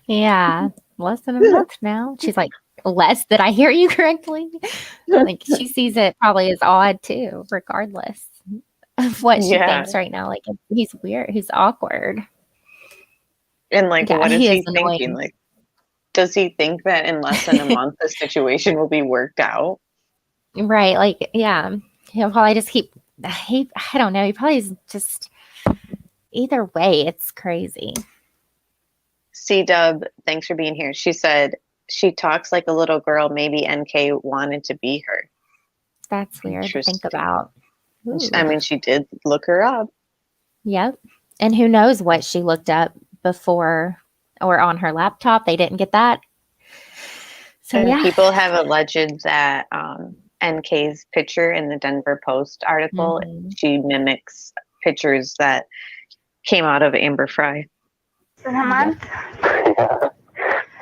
Yeah, less than a month now. She's like, less, did I hear you correctly? Like, she sees it probably as odd too, regardless of what she thinks right now. Like, he's weird, he's awkward. And like, Yeah, what is he he is thinking? annoying. Like, does he think that in less than a month the situation will be worked out? Right, like, yeah, he'll probably just I don't know, he probably is just, either way, it's crazy. C-Dub, thanks for being here. She said she talks like a little girl. Maybe NK wanted to be her. That's weird to think about. Ooh. I mean, she did look her up. Yep. And who knows what she looked up before or on her laptop. They didn't get that. So, and people have alleged that NK's picture in the Denver Post article, she mimics pictures that came out of Amber Frey. In a month? Yeah.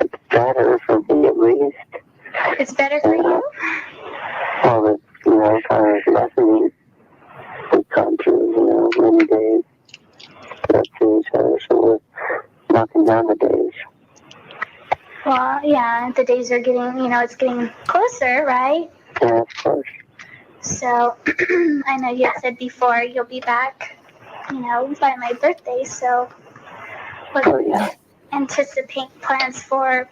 It's better for me at least. It's better for you? Well, it's, kind of lessening. We've gone through, many days. That's each other, so we're knocking down the days. Well, yeah, the days are getting, it's getting closer, right? Yeah, of course. So, I know you said before you'll be back, by my birthday, so what do you anticipate plan for?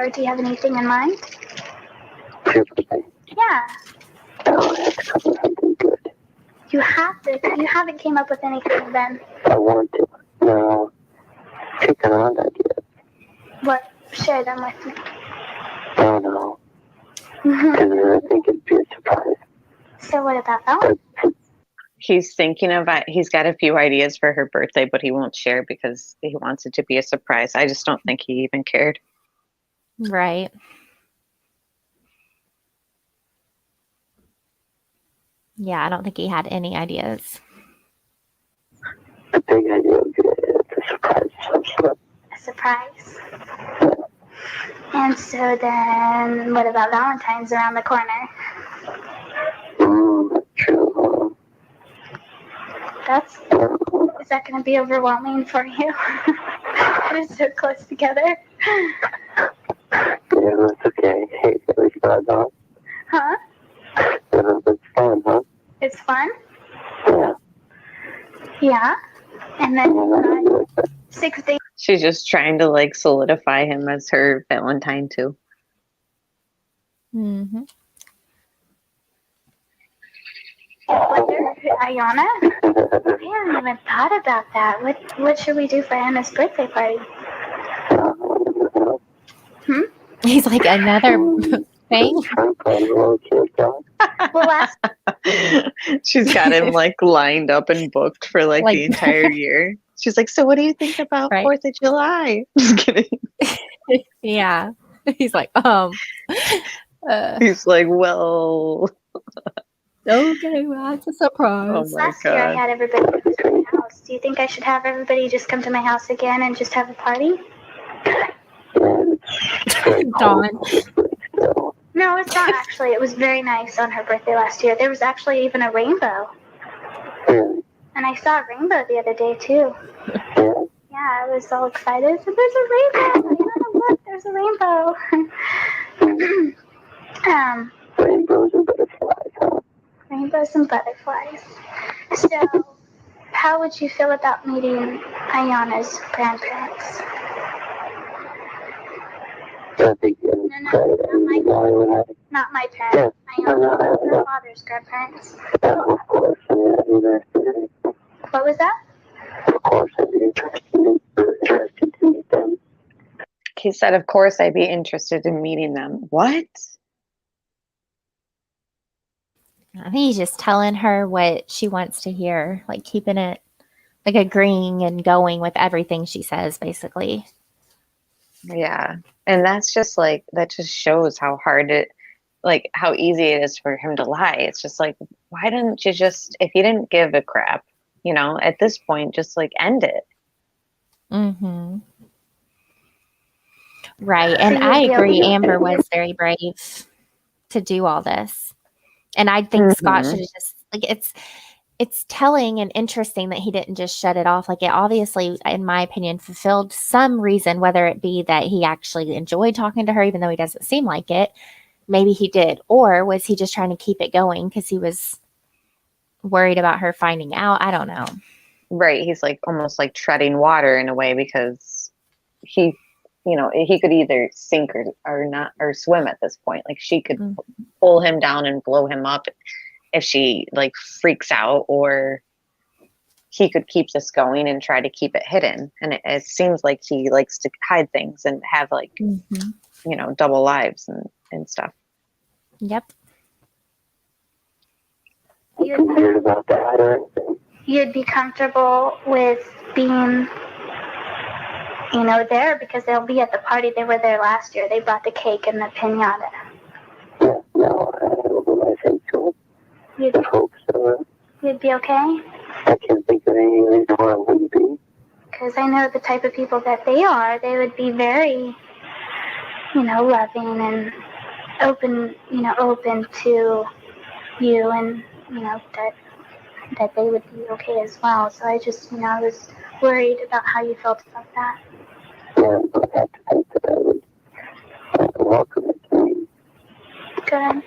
Do you have anything in mind? Your birthday? Yeah. Oh, I have to come with something good. You haven't came up with anything then? I want to. No. Kicking around ideas. What? Share them with me. Oh, no. Because I think it'd be a surprise. So what about that? He's thinking about, he's got a few ideas for her birthday, but he won't share because he wants it to be a surprise. I just don't think he even cared. Right. Yeah, I don't think he had any ideas. A big idea would be a surprise of some sort. A surprise. And so then, what about Valentine's around the corner? True. Is that going to be overwhelming for you? It's so close together. Yeah, that's okay. Hey, at least I don't. Huh? It's fun, huh? It's fun? Yeah. Yeah? And then 6 days. She's just trying to like solidify him as her Valentine too. Mm-hmm. Ayana? I haven't even thought about that. What should we do for Anna's birthday party? He's like, another thing? Well, She's got him like lined up and booked for like the entire year. She's like, so what do you think about 4th of July? Just kidding. Yeah. He's like, He's like, well. Okay, well, that's a surprise. Oh my last year I had everybody come to my house. Do you think I should have everybody just come to my house again and just have a party? Dawn. No, it's not actually. It was very nice on her birthday last year. There was actually even a rainbow. And I saw a rainbow the other day too. Yeah, I was all excited. So there's a rainbow. Look, there's a rainbow. Rainbows and butterflies, huh? Rainbows and butterflies. So, how would you feel about meeting Ayana's grandparents? I think you're excited. Not my parents. My father's grandparents. Of course, I mean, I'd be interested. What was that? Of course, I'd be interested to meet them. He said, of course, I'd be interested in meeting them. What? I think he's just telling her what she wants to hear, like keeping it, like agreeing and going with everything she says, basically. Yeah. And that's just like, that just shows how hard it, like how easy it is for him to lie. It's just like, why didn't you just, if you didn't give a crap, you know, at this point, just like end it. Mm-hmm. Right. And I agree, Amber was very brave to do all this. And I think Scott should have just, like, it's telling and interesting that he didn't just shut it off. Like, it obviously, in my opinion, fulfilled some reason, whether it be that he actually enjoyed talking to her, even though he doesn't seem like it. Maybe he did. Or was he just trying to keep it going because he was worried about her finding out? I don't know. Right. He's like almost like treading water in a way, because he, you know, he could either sink or not, or swim at this point. Like she could pull him down and blow him up if she like freaks out, or he could keep this going and try to keep it hidden. And it seems like he likes to hide things and have like, you know, double lives and stuff. Yep. Weird about that or anything. You'd be comfortable with being, you know, there because they'll be at the party. They were there last year. They brought the cake and the piñata. Yeah, no, I don't know. I think so. I hope so. You'd be okay? I can't think of any reason why I wouldn't be. Because I know the type of people that they are. They would be very, you know, loving and open, you know, open to you, and, you know, that they would be okay as well. So I just, you know, I was worried about how you felt about that. Yeah, but I have to think that I would welcome it to me. Good.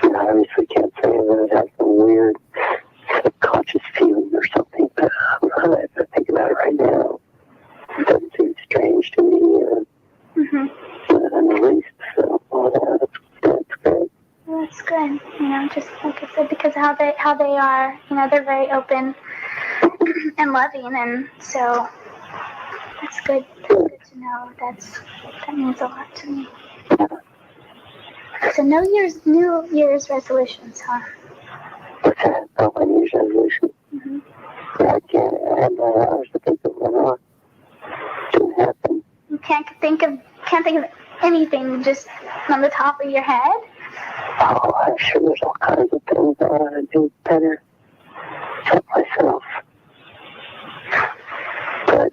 And I obviously can't say that I have some weird subconscious feeling or something, but I think about it right now. It doesn't seem strange to me, in the least. So, that's great. Well, that's good. You know, just like I said, because how they are, you know, they're very open and loving, and so that's good. That's good to know. That means a lot to me. So New Year's resolutions, huh? What's that? Oh, my New Year's resolution. I had 9 hours to think of one on. Didn't happen. You can't think of anything just on the top of your head? Oh, I'm sure there's all kinds of things I want to do better. Help myself. But,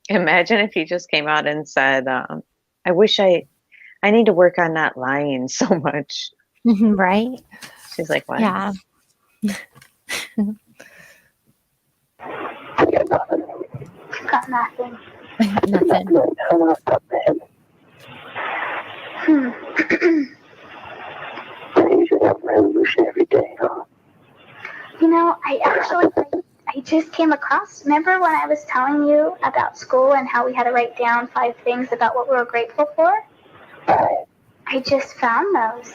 Imagine if he just came out and said, I wish I need to work on not lying so much. Right? She's like, what? Yeah. I got nothing. Got nothing. Nothing. I'm off the top of my head. I usually have a resolution every day, huh? You know, I just came across, remember when I was telling you about school and how we had to write down 5 things about what we were grateful for? Right. I just found those.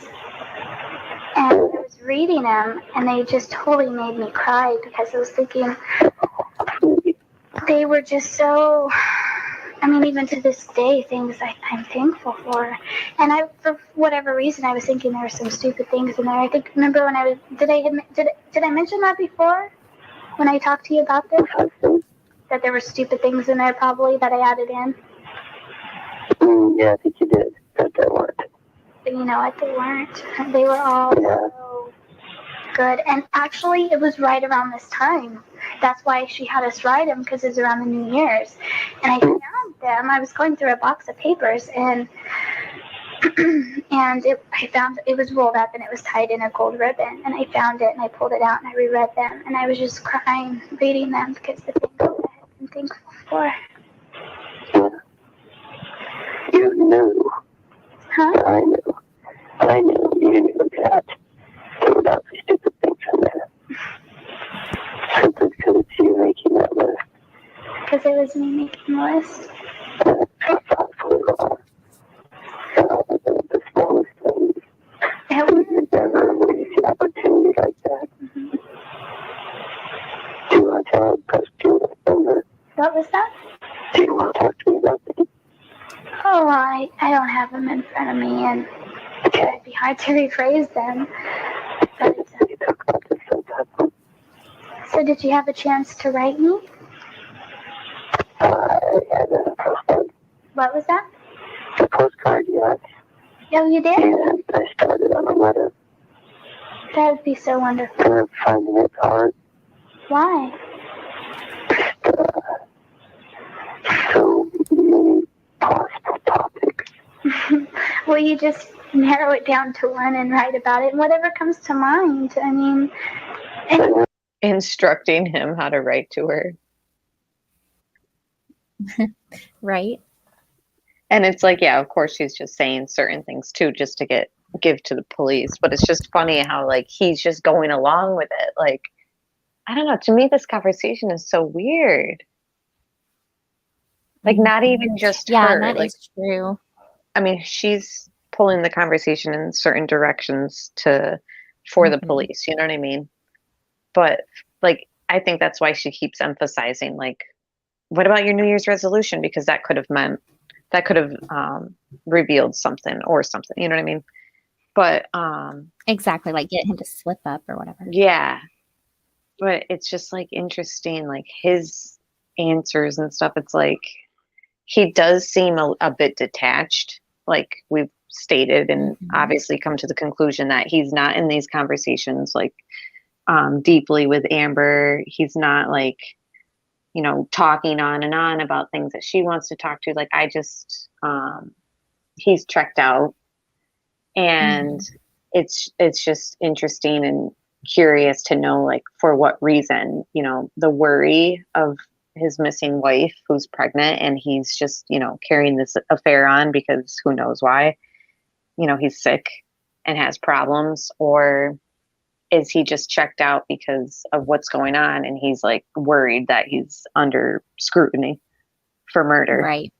And I was reading them, and they just totally made me cry because I was thinking they were just so, I mean, even to this day, things I'm thankful for. And for whatever reason, I was thinking there were some stupid things in there. I think, remember when did I mention that before? When I talked to you about this? That there were stupid things in there probably that I added in? Yeah, I think you did. But they weren't. But you know what? They weren't. They were all so good. And actually, it was right around this time. That's why she had us write them, because it was around the New Year's. And I found them. I was going through a box of papers, and I found it was rolled up and it was tied in a gold ribbon. And I found it and I pulled it out and I reread them. And I was just crying reading them because the things that I had been thankful for. Yeah. You knew. Huh? I knew you knew that. There were not stupid things in there. Simply because it's you making that list. Because it was me making the list. Thoughtfully wrong. have them in front of me, and it'd be hard to rephrase them. But, so did you have a chance to write me? What was that? The postcard, yes. Oh, you did? And I started on a letter. That would be so wonderful. And I'm finding it hard. Why? So many possible topics. Will you just narrow it down to one and write about it? Whatever comes to mind. I mean, Instructing him how to write to her. Right. And it's like, yeah, of course she's just saying certain things too, just to give to the police. But it's just funny how like he's just going along with it. Like, I don't know. To me, this conversation is so weird. Like, not even just her. That like, is true. I mean, she's pulling the conversation in certain directions for the police. You know what I mean? But like, I think that's why she keeps emphasizing, like, what about your New Year's resolution? Because that could have revealed something or something. You know what I mean? But Exactly, like get him to slip up or whatever. yeah. But it's just like interesting, like his answers and stuff. It's like he does seem a bit detached, like we've stated, and obviously come to the conclusion that he's not in these conversations like deeply with Amber. He's not like, you know, talking on and on about things that she wants to talk to. Like, I just he's checked out, and it's just interesting and curious to know, like, for what reason, you know, the worry of his missing wife who's pregnant, and he's just, you know, carrying this affair on because who knows why, you know, he's sick and has problems, or is he just checked out because of what's going on and he's like worried that he's under scrutiny for murder. Right.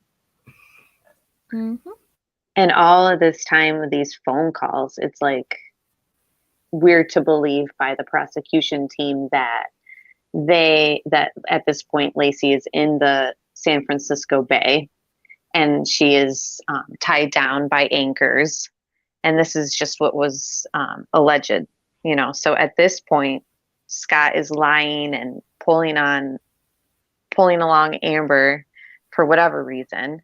And all of this time with these phone calls, it's like weird to believe by the prosecution team that at this point Lacey is in the San Francisco Bay and she is tied down by anchors, and this is just what was alleged, you know. So at this point Scott is lying and pulling along Amber for whatever reason,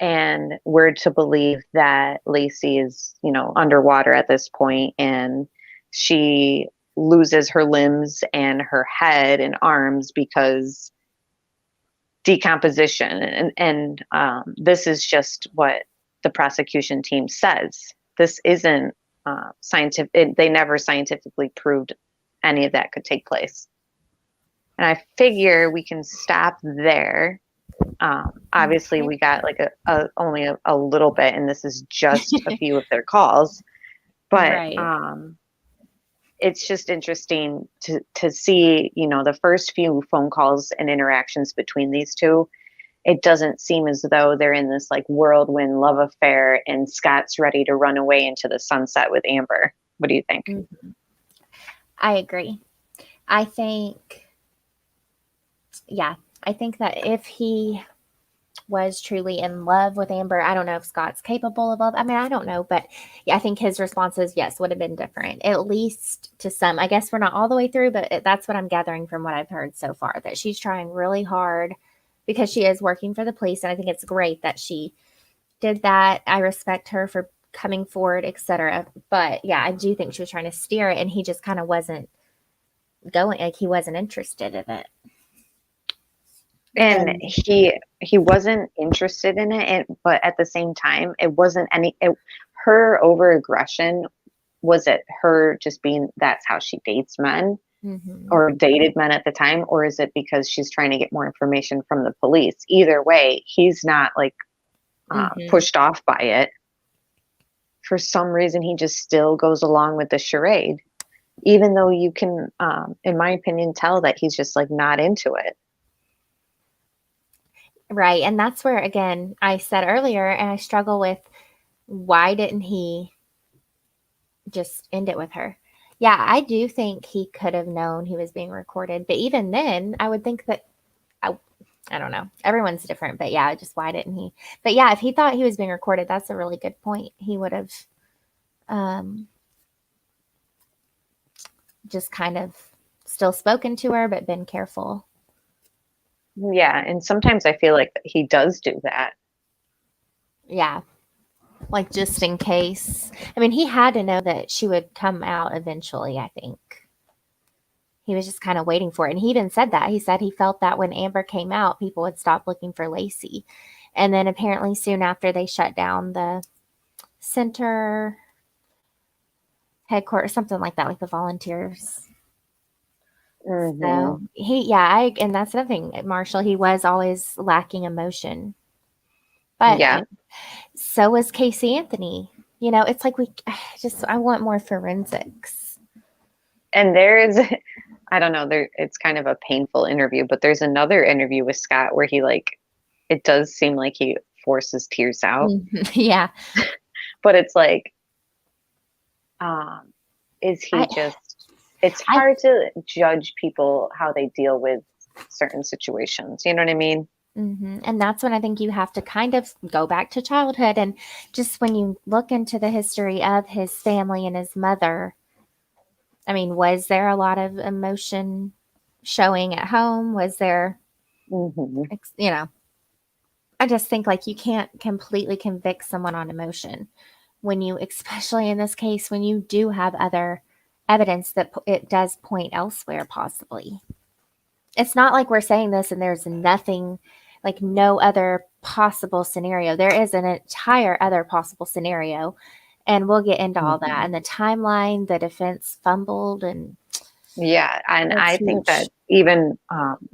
and we're to believe that Lacey is, you know, underwater at this point, and she loses her limbs and her head and arms because decomposition. And this is just what the prosecution team says. This isn't scientific. They never scientifically proved any of that could take place. And I figure we can stop there. Obviously we got like only a little bit, and this is just a few of their calls, but right. It's just interesting to see, you know, the first few phone calls and interactions between these two. It doesn't seem as though they're in this like whirlwind love affair and Scott's ready to run away into the sunset with Amber. What do you think? I agree. I think that if he was truly in love with Amber, I don't know if Scott's capable of love. I mean, I don't know, but yeah, I think his responses, yes, would have been different, at least to some. I guess we're not all the way through, but that's what I'm gathering from what I've heard so far, that she's trying really hard because she is working for the police. And I think it's great that she did that. I respect her for coming forward, etc. But yeah, I do think she was trying to steer it, and he just kind of wasn't going, like he wasn't interested in it. And he wasn't interested in it, but at the same time, it wasn't her over-aggression. Was it her just being, that's how she dates men or dated men at the time? Or is it because she's trying to get more information from the police? Either way, he's not like pushed off by it. For some reason, he just still goes along with the charade, even though you can, in my opinion, tell that he's just like not into it. Right. And that's where, again, I said earlier, and I struggle with, why didn't he just end it with her? Yeah, I do think he could have known he was being recorded. But even then, I would think that I don't know. Everyone's different, but yeah, just why didn't he? But yeah, if he thought he was being recorded, that's a really good point. He would have just kind of still spoken to her, but been careful. Yeah, and sometimes I feel like he does do that. Yeah. Like just in case. I mean, he had to know that she would come out eventually, I think. He was just kind of waiting for it. And he even said that. He said he felt that when Amber came out, people would stop looking for Lacey. And then apparently soon after they shut down the center headquarters, something like that, like the volunteers. Mm-hmm. So and that's another thing, Marshall, he was always lacking emotion. But Yeah. so was Casey Anthony. You know, it's like I want more forensics. And there's, I don't know, it's kind of a painful interview, but there's another interview with Scott where he it does seem like he forces tears out. Yeah. But it's like, is he it's hard to judge people how they deal with certain situations. You know what I mean? Mm-hmm. And that's when I think you have to kind of go back to childhood. And just when you look into the history of his family and his mother, I mean, was there a lot of emotion showing at home? Was there, you know, I just think like you can't completely convict someone on emotion when you, especially in this case, when you do have other evidence that it does point elsewhere, possibly. It's not like we're saying this and there's nothing, like no other possible scenario. There is an entire other possible scenario, and we'll get into all that. And the timeline, the defense fumbled, and yeah, and I think that even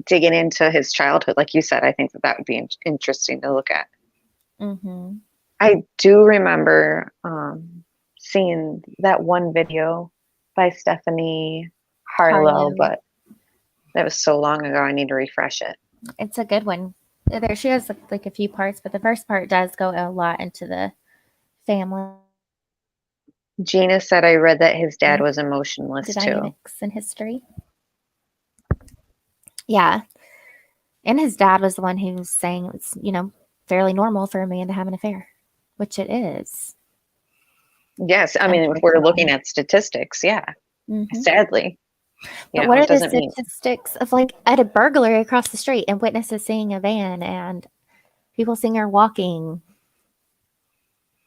digging into his childhood, like you said, I think that would be interesting to look at. Mm-hmm. I do remember seeing that one video by Stephanie Harlow, but that was so long ago. I need to refresh it. It's a good one. She has like a few parts, but the first part does go a lot into the family. Gina said I read that his dad was emotionless too. Dynamics in history. Yeah. And his dad was the one who was saying it's, fairly normal for a man to have an affair, which it is. Yes. I mean, if we're looking at statistics, yeah. Mm-hmm. Sadly. But what are the statistics of like at a burglary across the street and witnesses seeing a van and people seeing her walking?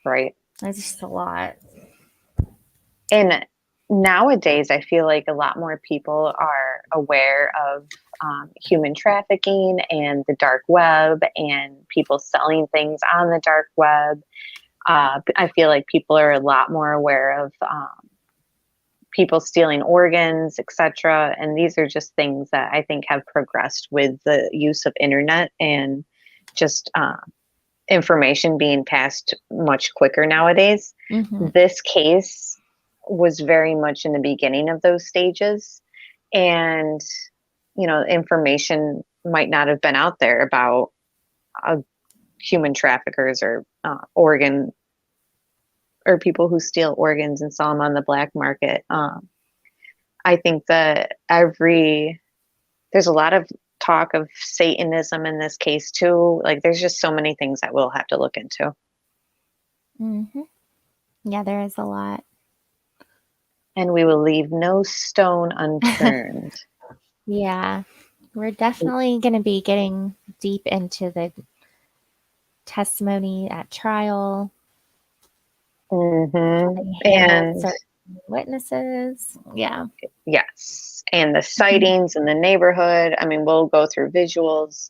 Right. That's just a lot. And nowadays, I feel like a lot more people are aware of human trafficking and the dark web and people selling things on the dark web. I feel like people are a lot more aware of people stealing organs, etc. And these are just things that I think have progressed with the use of internet and just information being passed much quicker nowadays. Mm-hmm. This case was very much in the beginning of those stages. And, information might not have been out there about human traffickers or organ or people who steal organs and sell them on the black market. I think that there's a lot of talk of Satanism in this case too. Like there's just so many things that we'll have to look into. Mm-hmm. Yeah, there is a lot. And we will leave no stone unturned. Yeah, we're definitely going to be getting deep into the testimony at trial. Mm-hmm. And witnesses. Yeah. Yes. And the sightings in the neighborhood. I mean, we'll go through visuals.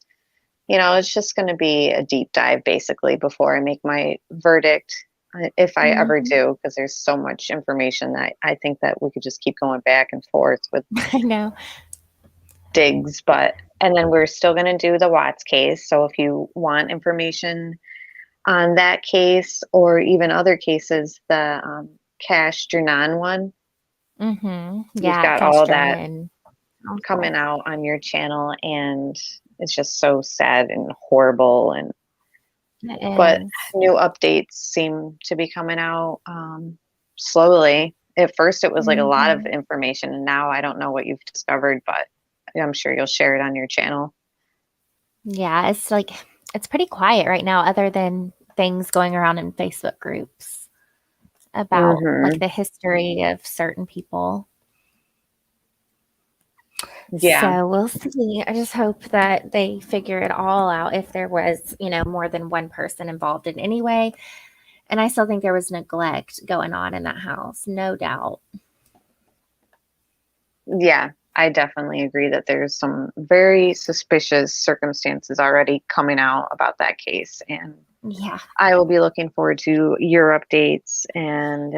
It's just going to be a deep dive basically before I make my verdict, if I ever do, because there's so much information that I think that we could just keep going back and forth with. I know. Digs, and then we're still going to do the Watts case. So if you want information on that case or even other cases, the Cash Jernan one, yeah, you've got all that coming out on your channel, and it's just so sad and horrible. But new updates seem to be coming out slowly. At first, it was like a lot of information, and now I don't know what you've discovered, but I'm sure you'll share it on your channel. Yeah, it's pretty quiet right now, other than things going around in Facebook groups about like the history of certain people. Yeah. So we'll see. I just hope that they figure it all out if there was, more than one person involved in any way. And I still think there was neglect going on in that house, no doubt. Yeah, I definitely agree that there's some very suspicious circumstances already coming out about that case. And Yeah. I will be looking forward to your updates, and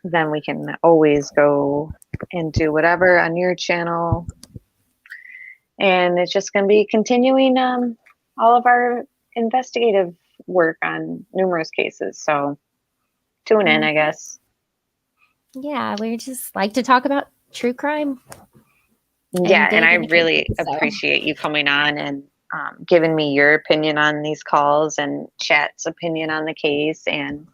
then we can always go and do whatever on your channel. And it's just going to be continuing all of our investigative work on numerous cases. So tune in, I guess. Yeah, we just like to talk about true crime. Yeah, and I really appreciate you coming on and giving me your opinion on these calls and Chat's opinion on the case. And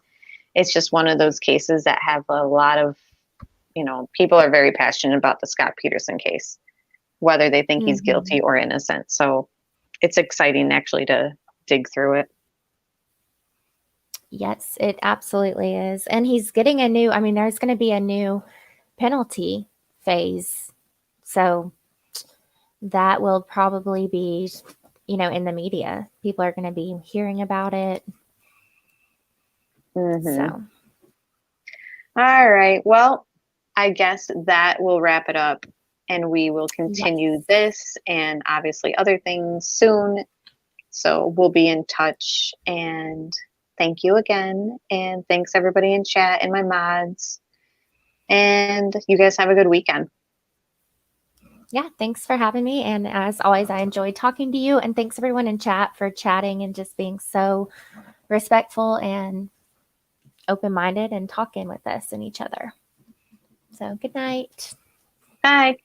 it's just one of those cases that have a lot of, people are very passionate about the Scott Peterson case, whether they think he's guilty or innocent. So it's exciting actually to dig through it. Yes, it absolutely is. And he's getting there's going to be a new penalty phase. So that will probably be, in the media. People are going to be hearing about it. So. All right. Well, I guess that will wrap it up, and we will continue this and obviously other things soon. So we'll be in touch, and thank you again. And thanks everybody in chat and my mods. And you guys have a good weekend. Yeah, thanks for having me. And as always, I enjoyed talking to you. And thanks everyone in chat for chatting and just being so respectful and open-minded and talking with us and each other. So good night. Bye.